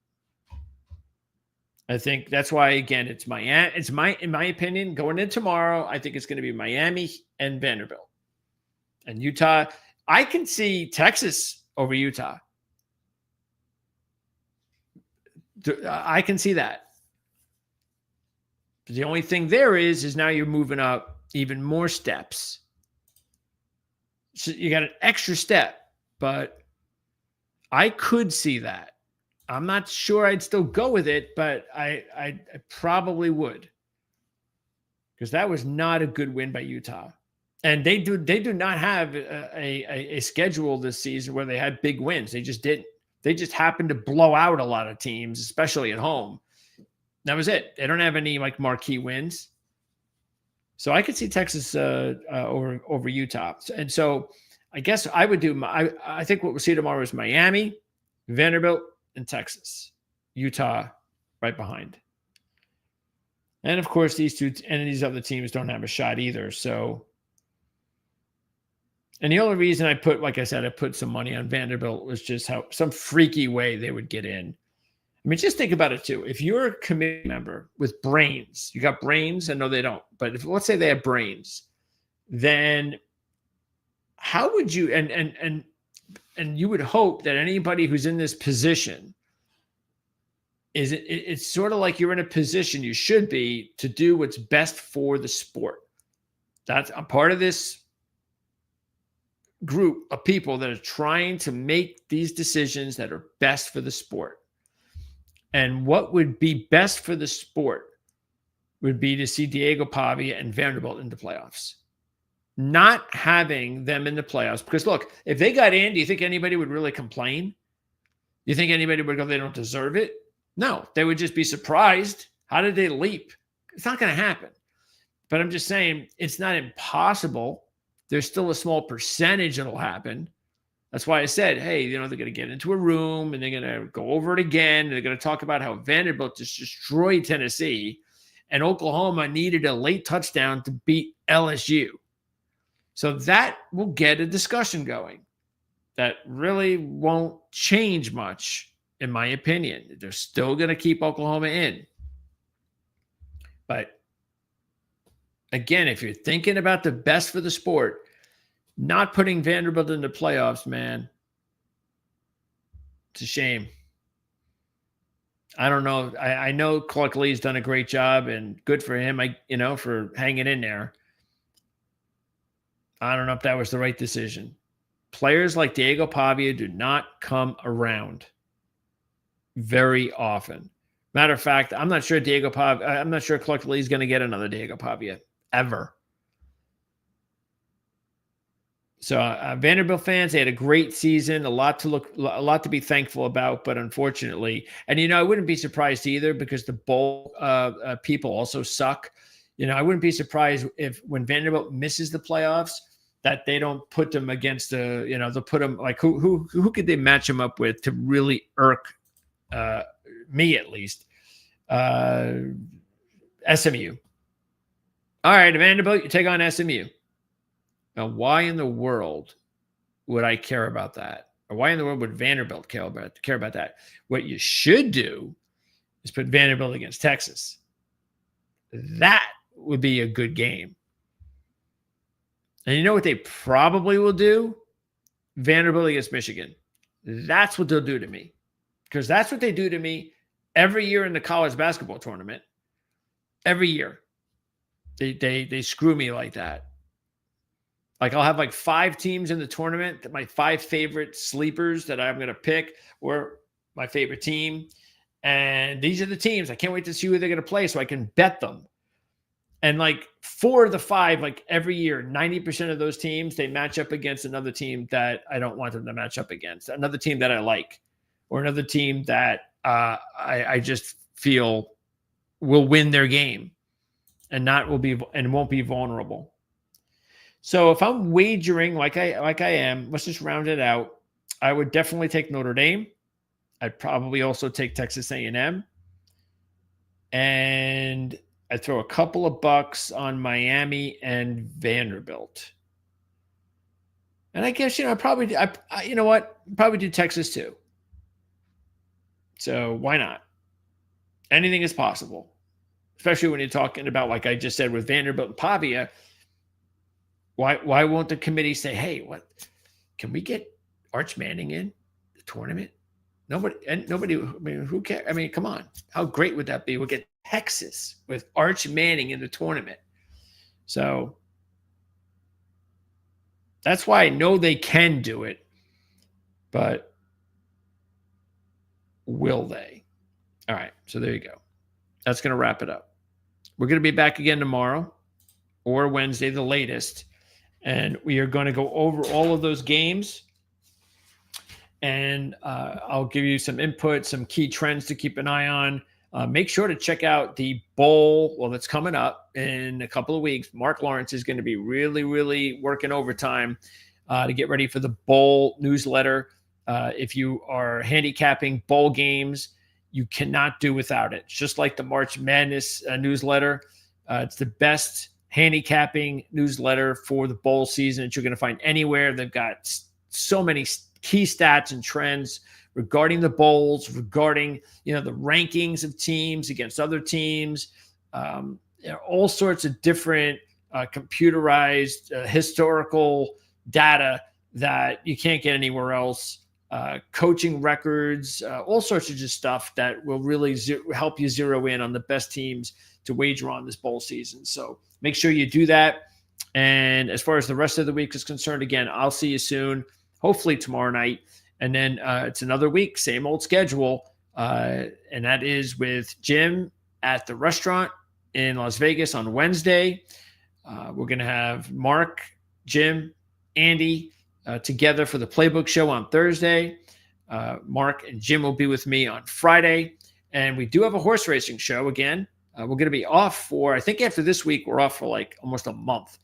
I think that's why, again, it's Miami. In my opinion, going in tomorrow, I think it's going to be Miami and Vanderbilt. And Utah, I can see Texas over Utah. I can see that. The only thing there is now you're moving up even more steps. So you got an extra step, but I could see that. I'm not sure I'd still go with it, but I probably would, because that was not a good win by Utah. And they do not have a schedule this season where they had big wins. They just didn't. They just happened to blow out a lot of teams, especially at home. That was it. They don't have any like marquee wins. So I could see Texas over Utah. And so I guess I would do I think what we'll see tomorrow is Miami, Vanderbilt, and Texas. Utah right behind. And of course, these other teams don't have a shot either. So, and the only reason I put some money on Vanderbilt was just how some freaky way they would get in. I mean, just think about it too. If you're a committee member with brains, you got brains, and no, they don't. But let's say they have brains, then how would you, and you would hope that anybody who's in this position it's sort of like you're in a position you should be to do what's best for the sport. That's a part of this group of people that are trying to make these decisions that are best for the sport. And what would be best for the sport would be to see Diego Pavia and Vanderbilt in the playoffs. Not having them in the playoffs, because look, if they got in, do you think anybody would really complain? Do you think anybody would go, they don't deserve it? No, they would just be surprised. How did they leap? It's not going to happen. But I'm just saying, it's not impossible. There's still a small percentage that'll happen. That's why I said, hey, they're going to get into a room and they're going to go over it again. They're going to talk about how Vanderbilt just destroyed Tennessee and Oklahoma needed a late touchdown to beat LSU. So that will get a discussion going. That really won't change much, in my opinion. They're still going to keep Oklahoma in. But again, if you're thinking about the best for the sport, not putting Vanderbilt in the playoffs, man, It's a shame. I don't know. I know Clark Lee's done a great job and good for him, for hanging in there. I don't know if that was the right decision. Players like Diego Pavia do not come around very often. Matter of fact, I'm not sure Clark Lee's going to get another Diego Pavia ever. So Vanderbilt fans, they had a great season, a lot to be thankful about, but unfortunately, and I wouldn't be surprised either because the bowl people also suck. I wouldn't be surprised if when Vanderbilt misses the playoffs that they don't put them against they'll put them like who could they match them up with to really irk me at least. SMU. All right, Vanderbilt, you take on SMU. Now, why in the world would I care about that? Or why in the world would Vanderbilt care about that? What you should do is put Vanderbilt against Texas. That would be a good game. And you know what they probably will do? Vanderbilt against Michigan. That's what they'll do to me. Because that's what they do to me every year in the college basketball tournament. Every year. They screw me like that. Like I'll have like 5 teams in the tournament that my 5 favorite sleepers that I'm going to pick or my favorite team. And these are the teams. I can't wait to see who they're going to play so I can bet them. And like 4 of the 5, like every year, 90% of those teams, they match up against another team that I don't want them to match up against. Another team that I like or another team that I just feel will win their game and won't be vulnerable. So if I'm wagering like I am, let's just round it out. I would definitely take Notre Dame. I'd probably also take Texas A&M. And I'd throw a couple of bucks on Miami and Vanderbilt. And I guess, probably do Texas too. So why not? Anything is possible, especially when you're talking about, like I just said, with Vanderbilt and Pavia. Why won't the committee say, hey, what can we get Arch Manning in the tournament? Nobody, I mean, who cares? I mean, come on. How great would that be? We'll get Texas with Arch Manning in the tournament. So that's why I know they can do it, but will they? All right. So there you go. That's going to wrap it up. We're going to be back again tomorrow or Wednesday, the latest. And we are going to go over all of those games. And I'll give you some input, some key trends to keep an eye on. Make sure to check out the bowl. Well, that's coming up in a couple of weeks. Mark Lawrence is going to be really, really working overtime to get ready for the bowl newsletter. If you are handicapping bowl games, you cannot do without it. It's just like the March Madness newsletter. It's the best handicapping newsletter for the bowl season that you're going to find anywhere. They've got so many key stats and trends regarding the bowls, regarding the rankings of teams against other teams, all sorts of different computerized historical data that you can't get anywhere else. Coaching records, all sorts of just stuff that will really help you zero in on the best teams to wager on this bowl season. So make sure you do that. And as far as the rest of the week is concerned, again, I'll see you soon, hopefully tomorrow night. And then it's another week, same old schedule. And that is with Jim at the restaurant in Las Vegas on Wednesday. We're going to have Mark, Jim, Andy together for the Playbook Show on Thursday. Mark and Jim will be with me on Friday. And we do have a horse racing show again. We're going to be off I think after this week, we're off for like almost a month.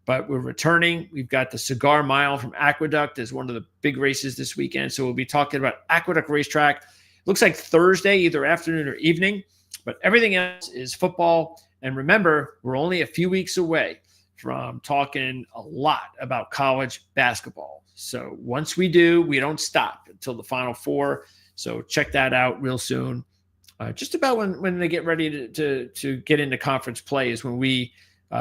But we're returning. We've got the Cigar Mile from Aqueduct as one of the big races this weekend. So we'll be talking about Aqueduct Racetrack. Looks like Thursday, either afternoon or evening. But everything else is football. And remember, we're only a few weeks away from talking a lot about college basketball. So once we do, we don't stop until the Final Four. So check that out real soon. Just about when they get ready to get into conference play is when we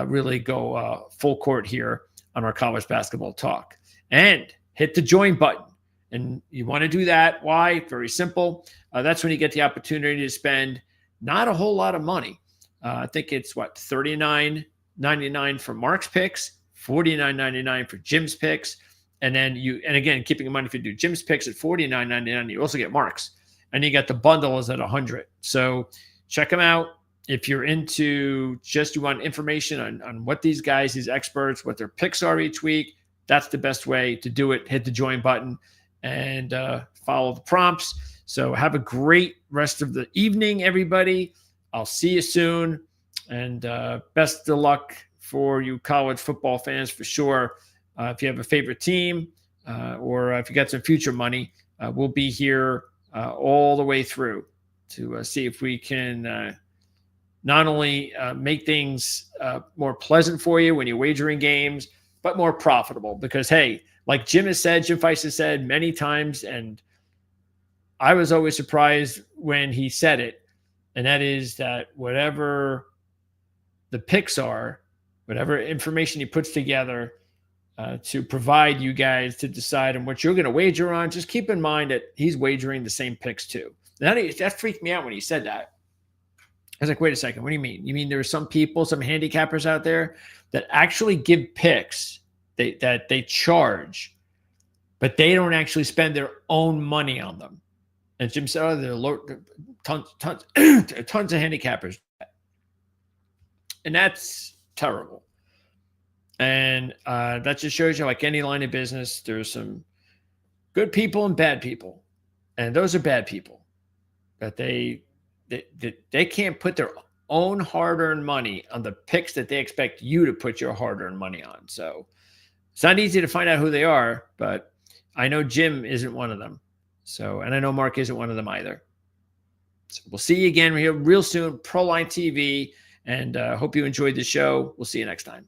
really go full court here on our college basketball talk. And hit the join button And you want to do that. Why? Very simple. That's when you get the opportunity to spend not a whole lot of money. I think it's what, $39.99 for Mark's picks, $49.99 for Jim's picks. And then again, keeping in mind, if you do Jim's picks at $49.99, you also get Mark's. And you get the bundle is at $100. So check them out. If you're into you want information on what these guys, these experts, what their picks are each week, that's the best way to do it. Hit the join button and follow the prompts. So have a great rest of the evening, everybody. I'll see you soon. And best of luck for you college football fans for sure. If you have a favorite team or if you got some future money, we'll be here all the way through to see if we can not only make things more pleasant for you when you're wagering games, but more profitable. Because, hey, like Jim Feist has said many times, and I was always surprised when he said it, and that is that whatever the picks are, whatever information he puts together to provide you guys to decide on what you're going to wager on, just keep in mind that he's wagering the same picks too. That freaked me out when he said that. I was like, wait a second, what do you mean? You mean there are some people, some handicappers out there that actually give picks that they charge, but they don't actually spend their own money on them? And Jim said, there are tons of handicappers. And that's terrible. And that just shows you, like any line of business, there's some good people and bad people. And those are bad people. That they can't put their own hard-earned money on the picks that they expect you to put your hard-earned money on. So it's not easy to find out who they are, but I know Jim isn't one of them. So, and I know Mark isn't one of them either. So we'll see you again here real soon, Proline TV, and hope you enjoyed the show. We'll see you next time.